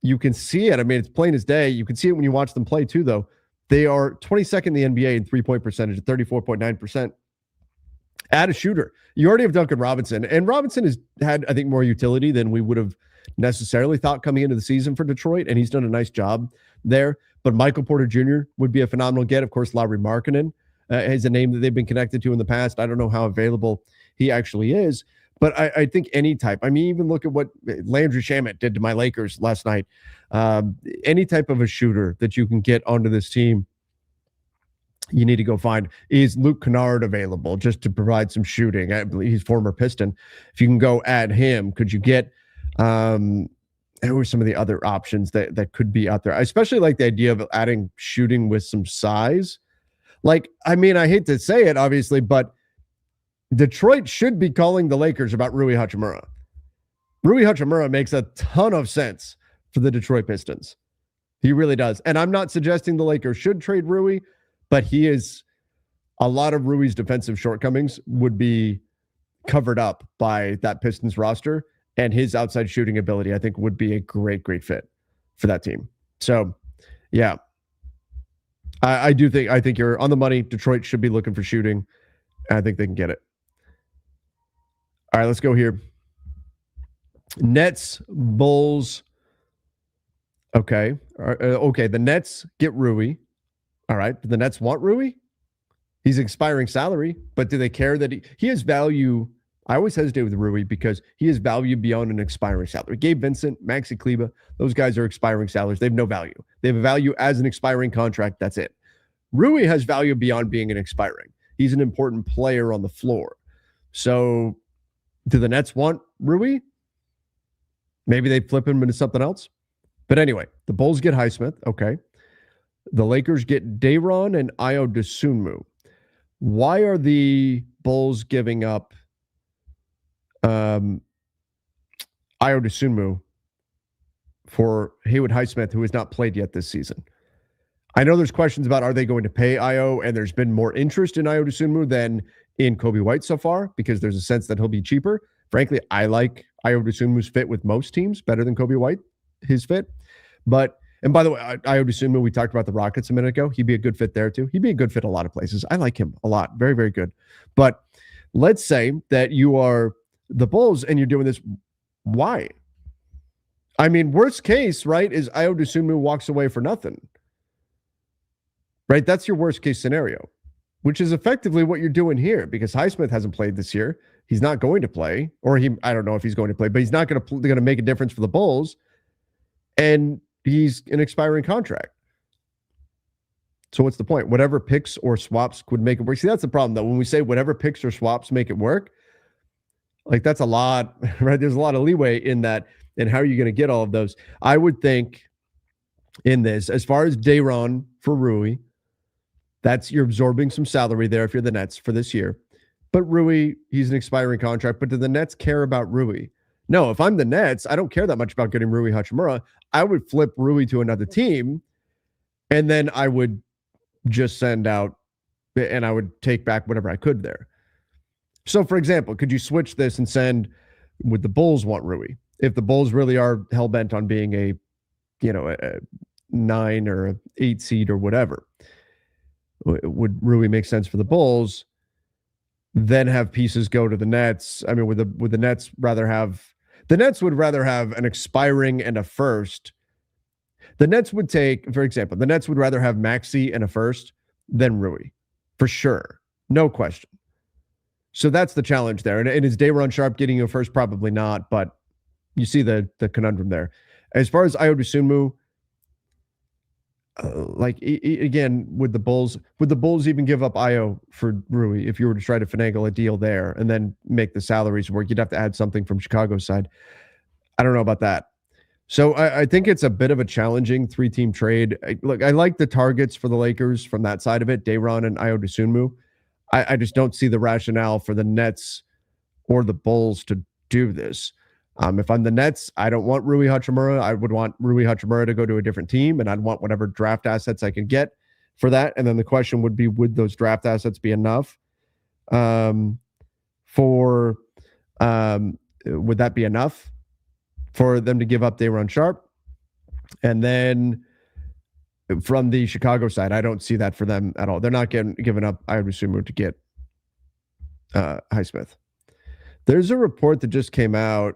you can see it. I mean, it's plain as day. You can see it when you watch them play too, though. They are 22nd in the NBA in 3-point percentage at 34.9%. Add a shooter. You already have Duncan Robinson. And Robinson has had, I think, more utility than we would have necessarily thought coming into the season for Detroit. And he's done a nice job there. But Michael Porter Jr. would be a phenomenal get. Of course, Lauri Markkanen is a name that they've been connected to in the past. I don't know how available he actually is. But I think any type. I mean, even look at what Landry Shamet did to my Lakers last night. Any type of a shooter that you can get onto this team, you need to go find. Is Luke Kennard available just to provide some shooting? I believe he's former Piston. If you can go add him, could you get who are some of the other options that could be out there? I especially like the idea of adding shooting with some size. Like, I mean, I hate to say it, obviously, but Detroit should be calling the Lakers about Rui Hachimura. Rui Hachimura makes a ton of sense for the Detroit Pistons. He really does. And I'm not suggesting the Lakers should trade Rui, but he is a lot of Rui's defensive shortcomings would be covered up by that Pistons roster, and his outside shooting ability, I think, would be a great fit for that team. So, yeah, I think you're on the money. Detroit should be looking for shooting. I think they can get it. All right, let's go here. Nets, Bulls. Okay. Okay. The Nets get Rui. All right. Do the Nets want Rui? He's expiring salary, but do they care that he has value? I always hesitate with Rui because he has value beyond an expiring salary. Gabe Vincent, Maxi Kleber, those guys are expiring salaries. They have no value. They have a value as an expiring contract. That's it. Rui has value beyond being an expiring. He's an important player on the floor. So do the Nets want Rui? Maybe they flip him into something else. But anyway, the Bulls get Highsmith. Okay. The Lakers get Day'Ron and Ayo Dosunmu. Why are the Bulls giving up Ayo Dosunmu for Haywood Highsmith, who has not played yet this season? I know there's questions about are they going to pay Ayo, and there's been more interest in Ayo Dosunmu than in Coby White so far because there's a sense that he'll be cheaper. Frankly, I like Ayo Dosunmu's fit with most teams better than Coby White, his fit. But, and by the way, Ayo Dosunmu, we talked about the Rockets a minute ago. He'd be a good fit there too. He'd be a good fit a lot of places. I like him a lot. Very, very good. But let's say that you are the Bulls and you're doing this. Why? I mean, worst case, right, is Ayo Dosunmu walks away for nothing. Right? That's your worst case scenario, which is effectively what you're doing here because Highsmith hasn't played this year. He's not going to play, or I don't know if he's going to play, but he's not going to make a difference for the Bulls. And he's an expiring contract. So what's the point? Whatever picks or swaps would make it work. See, that's the problem, though. When we say whatever picks or swaps make it work, like that's a lot, right? There's a lot of leeway in that. And how are you going to get all of those? I would think in this, as far as Day'Ron for Rui, you're absorbing some salary there if you're the Nets for this year. But Rui, he's an expiring contract. But do the Nets care about Rui? No, if I'm the Nets, I don't care that much about getting Rui Hachimura. I would flip Rui to another team, and then I would just send out, and I would take back whatever I could there. So, for example, could you switch this and send, would the Bulls want Rui? If the Bulls really are hell-bent on being a 9 or an 8 seed or whatever, would Rui make sense for the Bulls? Then have pieces go to the Nets. I mean, would the Nets rather have? The Nets would rather have an expiring and a first. The Nets would take, for example, the Nets would rather have Maxi and a first than Rui, for sure, no question. So that's the challenge there. And is Day'Ron Sharpe getting you a first? Probably not, but you see the conundrum there. As far as Ayo Dosunmu, again, would the Bulls even give up Ayo for Rui if you were to try to finagle a deal there and then make the salaries work? You'd have to add something from Chicago's side. I don't know about that. So I think it's a bit of a challenging 3-team trade. I like the targets for the Lakers from that side of it, Day'Ron and Ayo Dosunmu. I just don't see the rationale for the Nets or the Bulls to do this. If I'm the Nets, I don't want Rui Hachimura. I would want Rui Hachimura to go to a different team, and I'd want whatever draft assets I could get for that. And then the question would be, would those draft assets be enough would that be enough for them to give up Day'Ron Sharpe? And then from the Chicago side, I don't see that for them at all. They're not giving up Ayo Dosunmu to get Highsmith. There's a report that just came out,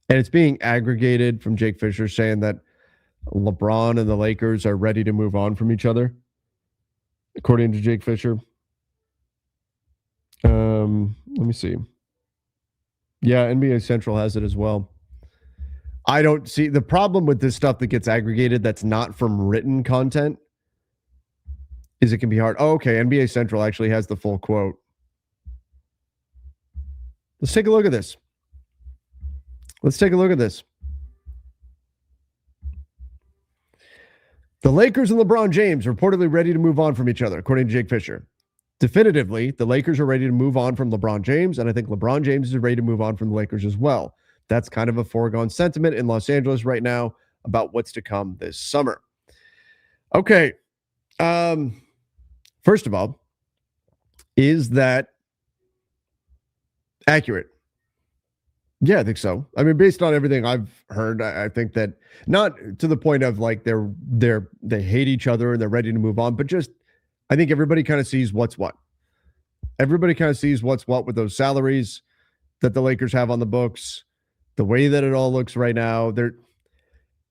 and it's being aggregated from Jake Fisher saying that LeBron and the Lakers are ready to move on from each other, according to Jake Fisher. Let me see. Yeah, NBA Central has it as well. I don't see the problem with this stuff that gets aggregated that's not from written content is it can be hard. Oh, okay. NBA Central actually has the full quote. Let's take a look at this. The Lakers and LeBron James reportedly ready to move on from each other, according to Jake Fisher. Definitively, the Lakers are ready to move on from LeBron James, and I think LeBron James is ready to move on from the Lakers as well. That's kind of a foregone sentiment in Los Angeles right now about what's to come this summer. Okay. First of all, is that accurate? Yeah, I think so. I mean, based on everything I've heard, I think that not to the point of like they hate each other and they're ready to move on, but just I think everybody kind of sees what's what. Everybody kind of sees what's what with those salaries that the Lakers have on the books, the way that it all looks right now.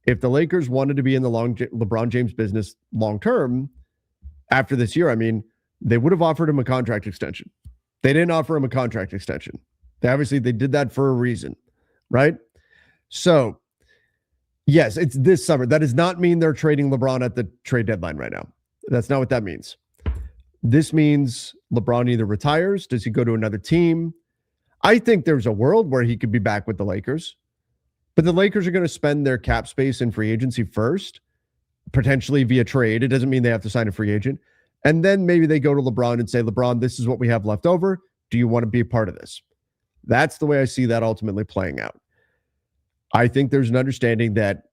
If the Lakers wanted to be in the LeBron James business long term after this year, I mean, they would have offered him a contract extension. They didn't offer him a contract extension. They did that for a reason, right? So, yes, it's this summer. That does not mean they're trading LeBron at the trade deadline right now. That's not what that means. This means LeBron either retires, does he go to another team? I think there's a world where he could be back with the Lakers, but the Lakers are going to spend their cap space in free agency first, potentially via trade. It doesn't mean they have to sign a free agent. And then maybe they go to LeBron and say, LeBron, this is what we have left over. Do you want to be a part of this? That's the way I see that ultimately playing out. I think there's an understanding that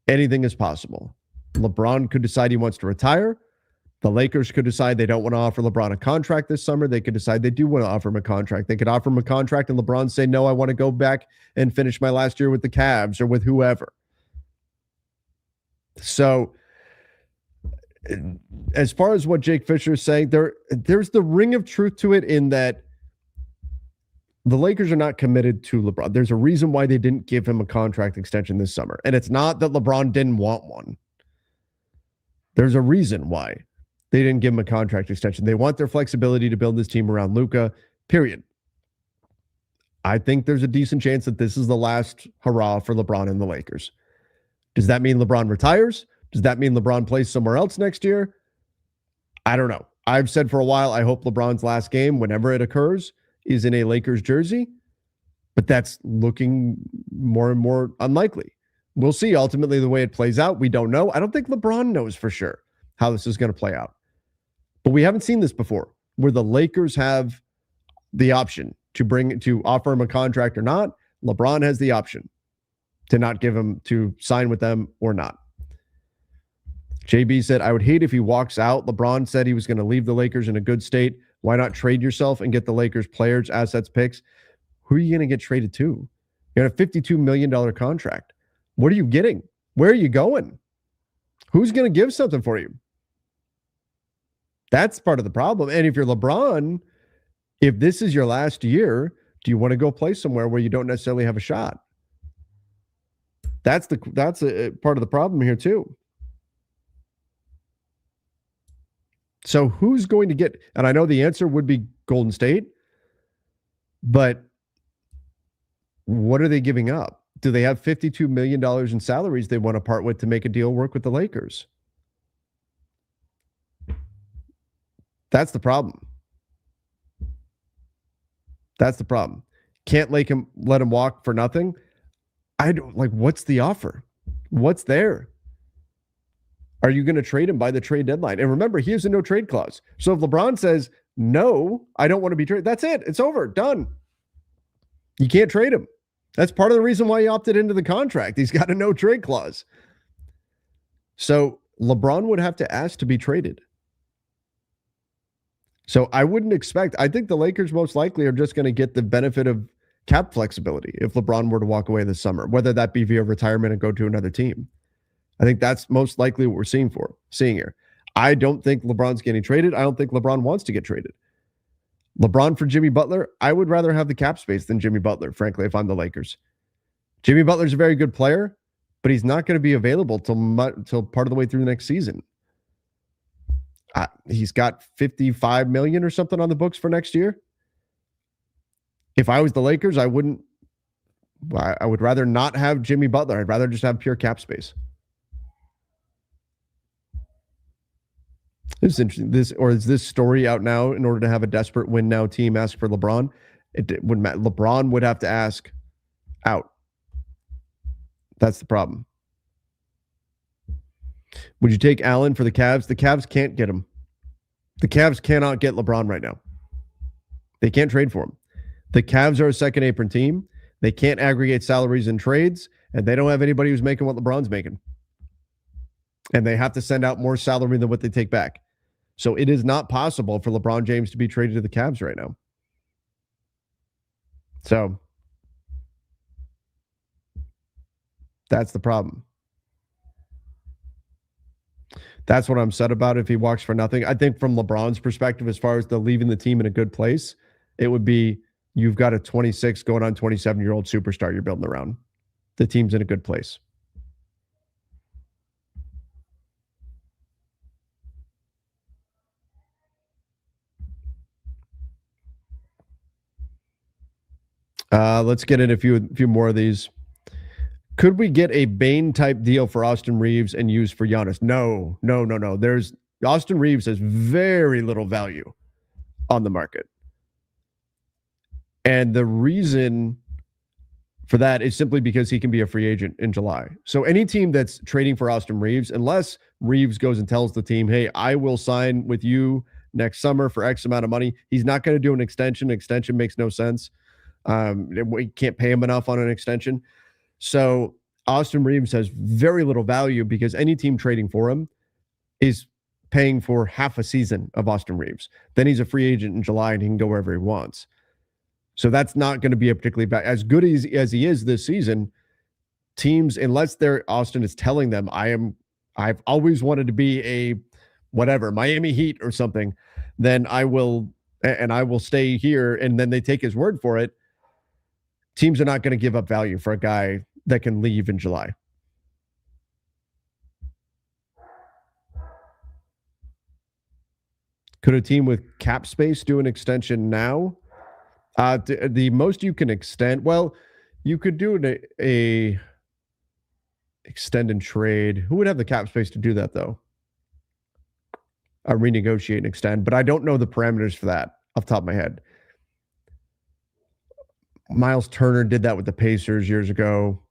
anything is possible. LeBron could decide he wants to retire. The Lakers could decide they don't want to offer LeBron a contract this summer. They could decide they do want to offer him a contract. They could offer him a contract and LeBron say, no, I want to go back and finish my last year with the Cavs or with whoever. So as far as what Jake Fisher is saying, there's the ring of truth to it in that the Lakers are not committed to LeBron. There's a reason why they didn't give him a contract extension this summer. And it's not that LeBron didn't want one. There's a reason why they didn't give him a contract extension. They want their flexibility to build this team around Luka, period. I think there's a decent chance that this is the last hurrah for LeBron and the Lakers. Does that mean LeBron retires? Does that mean LeBron plays somewhere else next year? I don't know. I've said for a while, I hope LeBron's last game, whenever it occurs, is in a Lakers jersey, but that's looking more and more unlikely. We'll see ultimately the way it plays out. We don't know. I don't think LeBron knows for sure how this is going to play out. But we haven't seen this before, where the Lakers have the option to offer him a contract or not. LeBron has the option to not give him, to sign with them or not. JB said, I would hate if he walks out. LeBron said he was going to leave the Lakers in a good state. Why not trade yourself and get the Lakers players, assets, picks? Who are you going to get traded to? You're on a $52 million contract. What are you getting? Where are you going? Who's going to give something for you? That's part of the problem. And if you're LeBron, if this is your last year, do you want to go play somewhere where you don't necessarily have a shot? That's a part of the problem here too. So who's going to get, and I know the answer would be Golden State, but what are they giving up? Do they have $52 million in salaries they want to part with to make a deal work with the Lakers? That's the problem. That's the problem. Can't let him walk for nothing. I don't like, what's the offer? What's there? Are you going to trade him by the trade deadline? And remember, he has a no trade clause. So if LeBron says, no, I don't want to be traded, that's it. It's over. Done. You can't trade him. That's part of the reason why he opted into the contract. He's got a no trade clause. So LeBron would have to ask to be traded. So I wouldn't expect, I think the Lakers most likely are just going to get the benefit of cap flexibility if LeBron were to walk away this summer, whether that be via retirement and go to another team. I think that's most likely what we're seeing here. I don't think LeBron's getting traded. I don't think LeBron wants to get traded. LeBron for Jimmy Butler, I would rather have the cap space than Jimmy Butler, frankly, if I'm the Lakers. Jimmy Butler's a very good player, but he's not going to be available till part of the way through the next season. He's got $55 million or something on the books for next year. If I was the Lakers, I would rather not have Jimmy Butler. I'd rather just have pure cap space. This is interesting. Is this story out now in order to have a desperate win now team ask for LeBron? LeBron would have to ask out. That's the problem. Would you take Allen for the Cavs? The Cavs can't get him. The Cavs cannot get LeBron right now. They can't trade for him. The Cavs are a second apron team. They can't aggregate salaries in trades, and they don't have anybody who's making what LeBron's making. And they have to send out more salary than what they take back. So it is not possible for LeBron James to be traded to the Cavs right now. So that's the problem. That's what I'm upset about if he walks for nothing. I think from LeBron's perspective, as far as the leaving the team in a good place, it would be you've got a 26 going on 27-year-old superstar you're building around. The team's in a good place. Let's get in a few more of these. Could we get a Bane type deal for Austin Reeves and use for Giannis? No. There's Austin Reeves has very little value on the market. And the reason for that is simply because he can be a free agent in July. So any team that's trading for Austin Reeves, unless Reeves goes and tells the team, hey, I will sign with you next summer for X amount of money, he's not going to do an extension. Extension makes no sense. We can't pay him enough on an extension. So Austin Reeves has very little value because any team trading for him is paying for half a season of Austin Reeves. Then he's a free agent in July and he can go wherever he wants. So that's not going to be a particularly bad, as good as he is this season. Teams, unless Austin is telling them, I've always wanted to be a whatever, Miami Heat or something, then I will stay here. And then they take his word for it. Teams are not going to give up value for a guy that can leave in July. Could a team with cap space do an extension now? The most you can extend, well, you could do a extend and trade. Who would have the cap space to do that, though? Renegotiate and extend, but I don't know the parameters for that off the top of my head. Miles Turner did that with the Pacers years ago.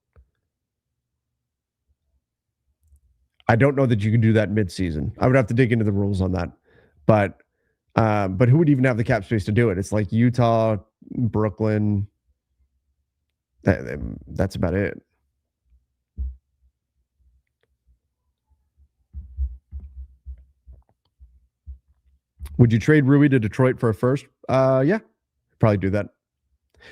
I don't know that you can do that mid-season. I would have to dig into the rules on that. But who would even have the cap space to do it? It's like Utah, Brooklyn. That's about it. Would you trade Rui to Detroit for a first? Yeah, probably do that.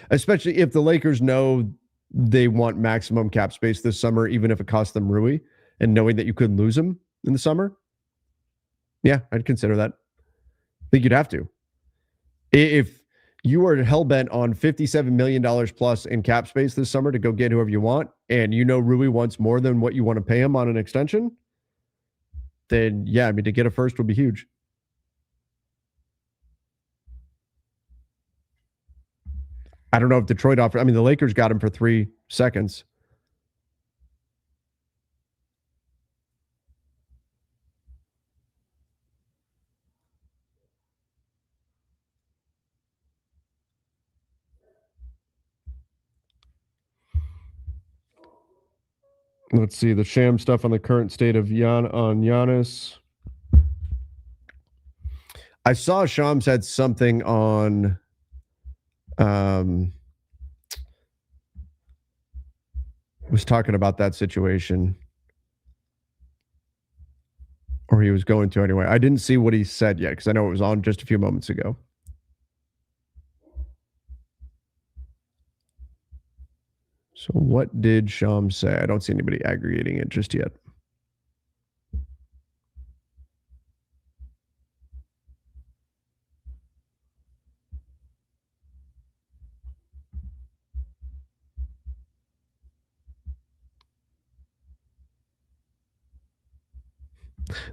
Especially if the Lakers know they want maximum cap space this summer, even if it costs them Rui, and knowing that you couldn't lose him in the summer. Yeah, I'd consider that. I think you'd have to. If you are hell-bent on $57 million plus in cap space this summer to go get whoever you want, and you know Rui wants more than what you want to pay him on an extension, then yeah, I mean, to get a first would be huge. I don't know if Detroit offered. I mean, the Lakers got him for 3 seconds. Let's see the sham stuff on the current state of Giannis. I saw Shams had something on was talking about that situation, or he was going to anyway. I didn't see what he said yet because I know it was on just a few moments ago. So what did Shams say? I don't see anybody aggregating it just yet.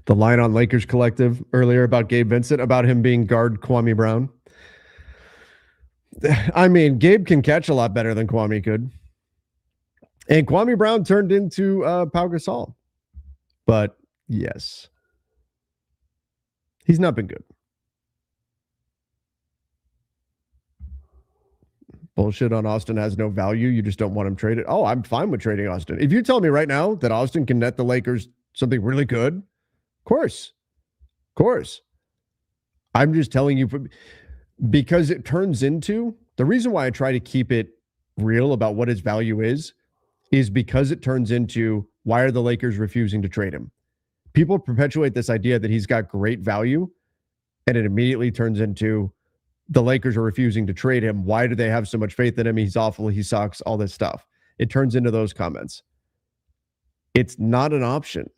The line on Lakers Collective earlier about Gabe Vincent, about him being guard Kwame Brown. I mean, Gabe can catch a lot better than Kwame could. And Kwame Brown turned into Pau Gasol. But yes, he's not been good. Bullshit on Austin has no value. You just don't want him traded. Oh, I'm fine with trading Austin. If you tell me right now that Austin can net the Lakers something really good, of course. Of course. I'm just telling you, because it turns into, the reason why I try to keep it real about what his value is because it turns into, why are the Lakers refusing to trade him? People perpetuate this idea that he's got great value, and it immediately turns into, the Lakers are refusing to trade him. Why do they have so much faith in him? He's awful. He sucks. All this stuff. It turns into those comments. It's not an option.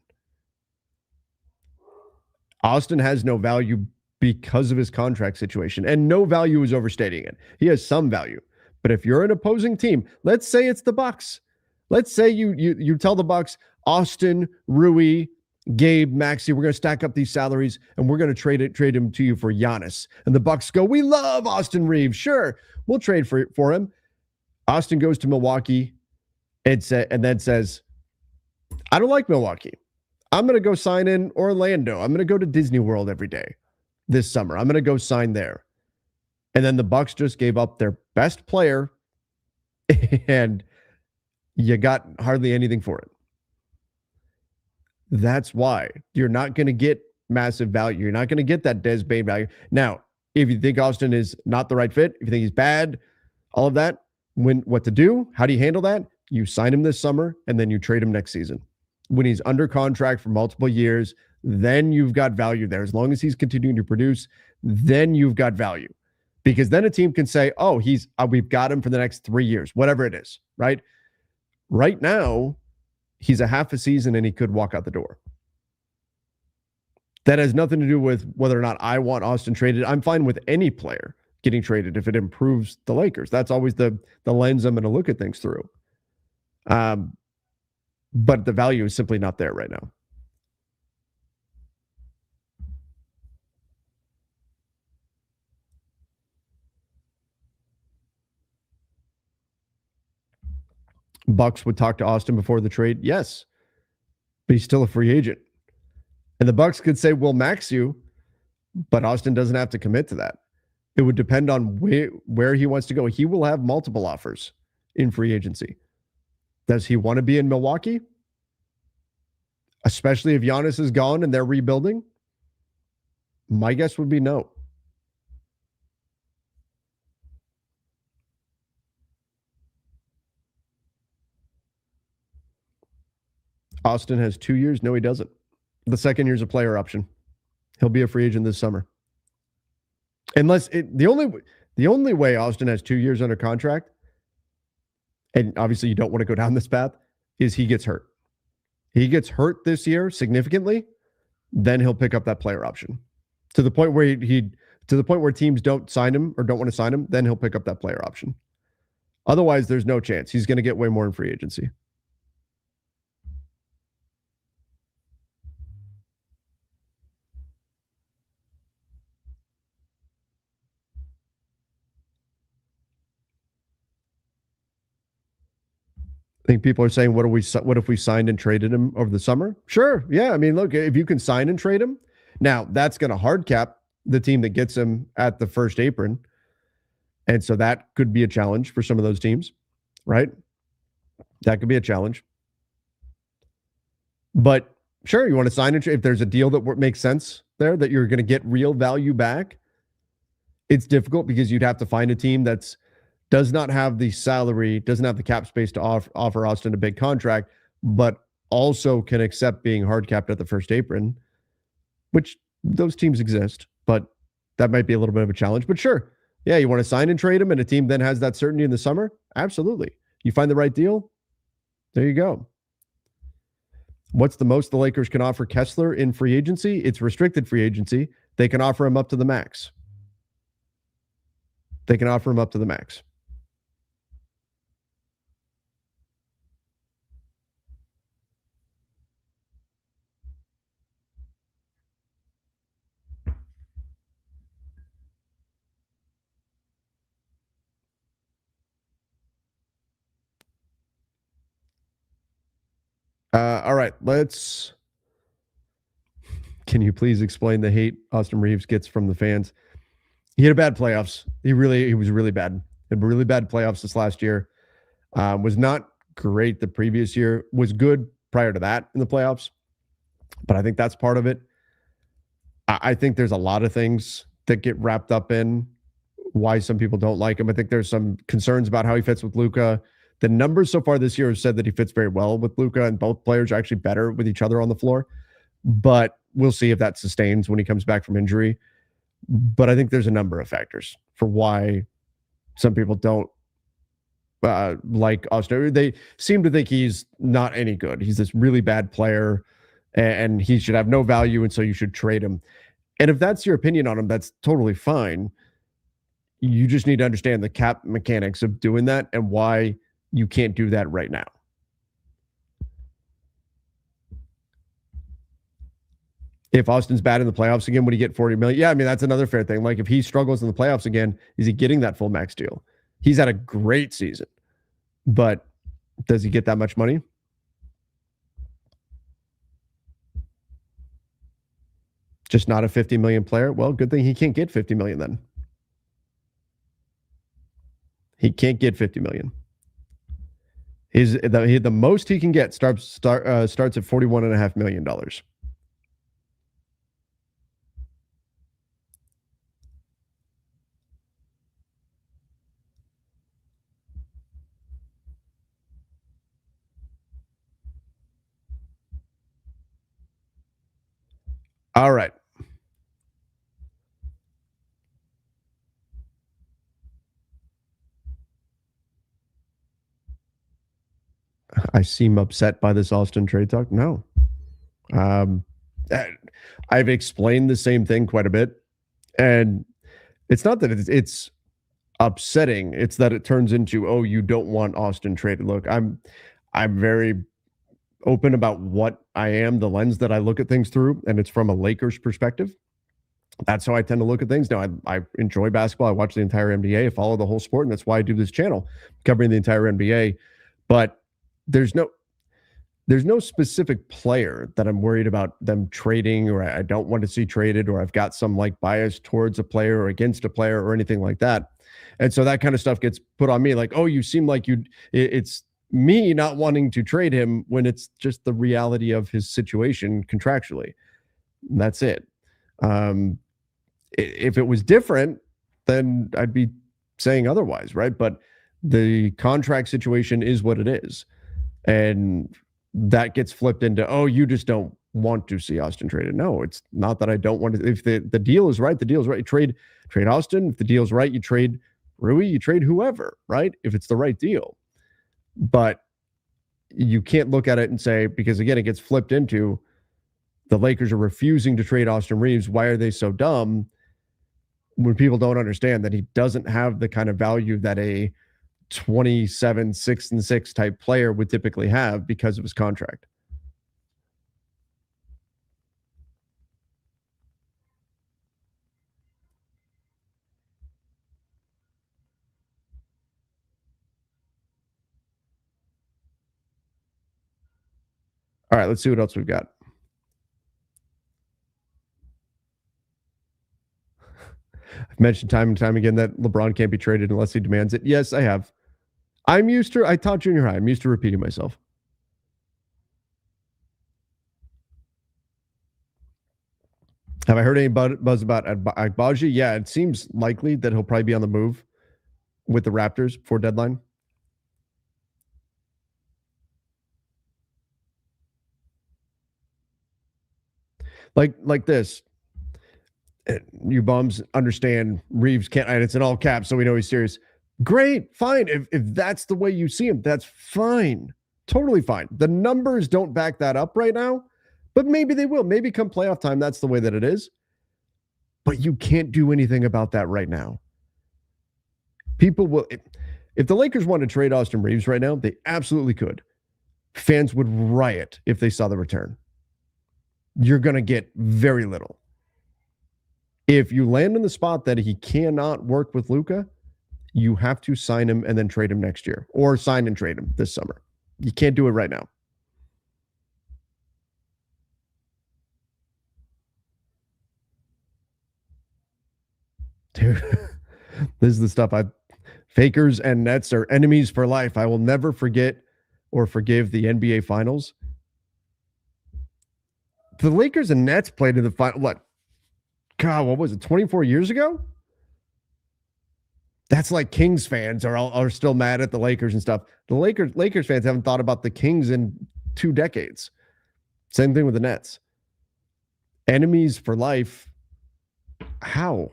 Austin has no value because of his contract situation, and no value is overstating it. He has some value. But if you're an opposing team, let's say it's the Bucks. Let's say you tell the Bucks, Austin, Rui, Gabe, Maxey, we're going to stack up these salaries and we're going to trade him to you for Giannis. And the Bucks go, we love Austin Reeves. Sure, we'll trade for him. Austin goes to Milwaukee and then says, I don't like Milwaukee. I'm going to go sign in Orlando. I'm going to go to Disney World every day this summer. I'm going to go sign there. And then the Bucks just gave up their best player and you got hardly anything for it. That's why you're not going to get massive value. You're not going to get that Des Bane value. Now, if you think Austin is not the right fit, if you think he's bad, all of that, what to do, how do you handle that? You sign him this summer and then you trade him next season. When he's under contract for multiple years, then you've got value there. As long as he's continuing to produce, then you've got value. Because then a team can say, oh, we've got him for the next 3 years, whatever it is, right? Right now, he's a half a season and he could walk out the door. That has nothing to do with whether or not I want Austin traded. I'm fine with any player getting traded if it improves the Lakers. That's always the lens I'm going to look at things through. But the value is simply not there right now. Bucks would talk to Austin before the trade. Yes, but he's still a free agent. And the Bucks could say, we'll max you, but Austin doesn't have to commit to that. It would depend on where he wants to go. He will have multiple offers in free agency. Does he want to be in Milwaukee? Especially if Giannis is gone and they're rebuilding? My guess would be no. Austin has 2 years. No, he doesn't. The second year's a player option. He'll be a free agent this summer. Unless the only way Austin has 2 years under contract, and obviously you don't want to go down this path, is he gets hurt. He gets hurt this year significantly, then he'll pick up that player option. To the point where teams don't sign him or don't want to sign him, then he'll pick up that player option. Otherwise, there's no chance. He's going to get way more in free agency. I think people are saying, what if we signed and traded him over the summer? Sure. Yeah. I mean, look, if you can sign and trade him, now that's going to hard cap the team that gets him at the first apron. And so that could be a challenge for some of those teams, right? That could be a challenge. But sure, you want to sign and trade. If there's a deal that makes sense there, that you're going to get real value back, it's difficult because you'd have to find a team that's does not have the salary, doesn't have the cap space to offer Austin a big contract, but also can accept being hard capped at the first apron, which those teams exist, but that might be a little bit of a challenge. But sure, yeah, you want to sign and trade him and a team then has that certainty in the summer? Absolutely. You find the right deal, there you go. What's the most the Lakers can offer Kessler in free agency? It's restricted free agency. They can offer him up to the max. They can offer him up to the max. All right, can you please explain the hate Austin Reeves gets from the fans? He had a bad playoffs. He was really bad. Had really bad playoffs this last year. Was not great the previous year. Was good prior to that in the playoffs. but I think that's part of it. I think there's a lot of things that get wrapped up in why some people don't like him. I think there's some concerns about how he fits with Luka. The numbers so far this year have said that he fits very well with Luka, and both players are actually better with each other on the floor. But we'll see if that sustains when he comes back from injury. But I think there's a number of factors for why some people don't like Austin. They seem to think he's not any good. He's this really bad player, and he should have no value, and so you should trade him. And if that's your opinion on him, that's totally fine. You just need to understand the cap mechanics of doing that and why you can't do that right now. If Austin's bad in the playoffs again, would he get $40 million? Yeah, I mean, that's another fair thing. Like, if he struggles in the playoffs again, is he getting that full max deal? He's had a great season, but does he get that much money? Just not a 50 million player? Well, good thing he can't get 50 million then. He can't get 50 million. The most he can get starts at $41.5 million. All right. I seem upset by this Austin trade talk. No. I've explained the same thing quite a bit. And it's not that it's upsetting. It's that it turns into, oh, you don't want Austin traded. Look, I'm very open about what I am, the lens that I look at things through, and it's from a Lakers perspective. That's how I tend to look at things. Now, I enjoy basketball. I watch the entire NBA. I follow the whole sport, and that's why I do this channel, covering the entire NBA. But there's no specific player that I'm worried about them trading, or I don't want to see traded, or I've got some like bias towards a player or against a player or anything like that. And so that kind of stuff gets put on me like, oh, you seem like it's me not wanting to trade him when it's just the reality of his situation contractually. And that's it. If it was different, then I'd be saying otherwise, right? But the contract situation is what it is. And that gets flipped into, oh, you just don't want to see Austin traded. No, it's not that I don't want to. If the deal is right, the deal is right. You trade Austin. If the deal is right, you trade Rui, you trade whoever, right? If it's the right deal. But you can't look at it and say, because again, it gets flipped into the Lakers are refusing to trade Austin Reaves. Why are they so dumb? When people don't understand that he doesn't have the kind of value that a 27, 6-6 type player would typically have because of his contract. All right, let's see what else we've got. I've mentioned time and time again that LeBron can't be traded unless he demands it. Yes, I have. I taught junior high. I'm used to repeating myself. Have I heard any buzz about Agbaji? Yeah, it seems likely that he'll probably be on the move with the Raptors before deadline. Like this. You bums understand Reaves can't, and it's in all caps, so we know he's serious. Great, fine. If that's the way you see him, that's fine. Totally fine. The numbers don't back that up right now, but maybe they will. Maybe come playoff time, that's the way that it is. But you can't do anything about that right now. People will, if the Lakers want to trade Austin Reaves right now, they absolutely could. Fans would riot if they saw the return. You're going to get very little. If you land in the spot that he cannot work with Luka, you have to sign him and then trade him next year, or sign and trade him this summer. You can't do it right now. Dude, this is the stuff fakers and Nets are enemies for life. I will never forget or forgive the NBA Finals. the Lakers and Nets played in the final. What was it? 24 years ago? That's like Kings fans are still mad at the Lakers and stuff. The Lakers fans haven't thought about the Kings in 2 decades. Same thing with the Nets. Enemies for life. How?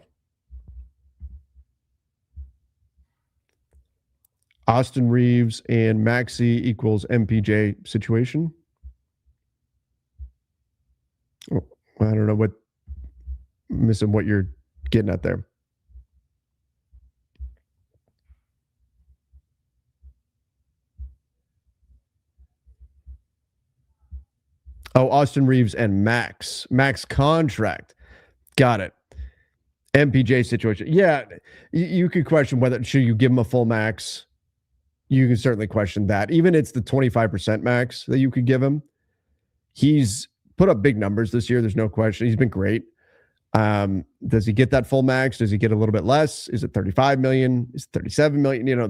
Austin Reeves and Maxey equals MPJ situation. Oh, I don't know missing what you're getting at there. Oh, Austin Reeves and Max contract. Got it. MPJ situation. Yeah, you could question whether should you give him a full max. You can certainly question that. Even it's the 25% max that you could give him. He's put up big numbers this year. There's no question. He's been great. Does he get that full max? Does he get a little bit less? Is it 35 million? Is it 37 million? You know,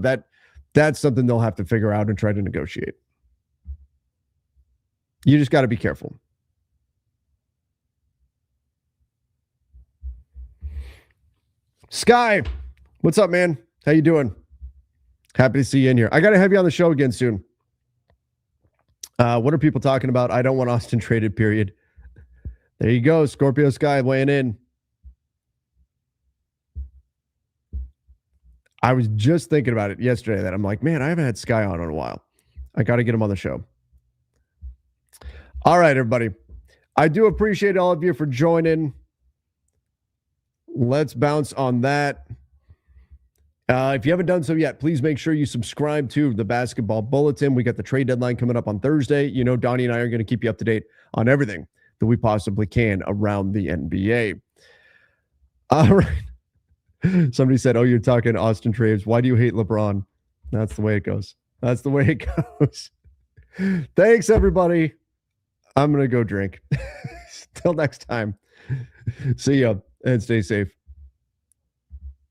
that's something they'll have to figure out and try to negotiate. You just got to be careful. Sky, what's up, man? How you doing? Happy to see you in here. I got to have you on the show again soon. What are people talking about? I don't want Austin traded, period. There you go. Scorpio Sky weighing in. I was just thinking about it yesterday that I'm like, man, I haven't had Sky on in a while. I got to get him on the show. All right, everybody. I do appreciate all of you for joining. Let's bounce on that. If you haven't done so yet, please make sure you subscribe to the Basketball Bulletin. We got the trade deadline coming up on Thursday. You know, Donnie and I are going to keep you up to date on everything that we possibly can around the NBA. All right. Somebody said, oh, you're talking Austin Traves. Why do you hate LeBron? That's the way it goes. That's the way it goes. Thanks, everybody. I'm going to go drink. Till next time. See ya and stay safe.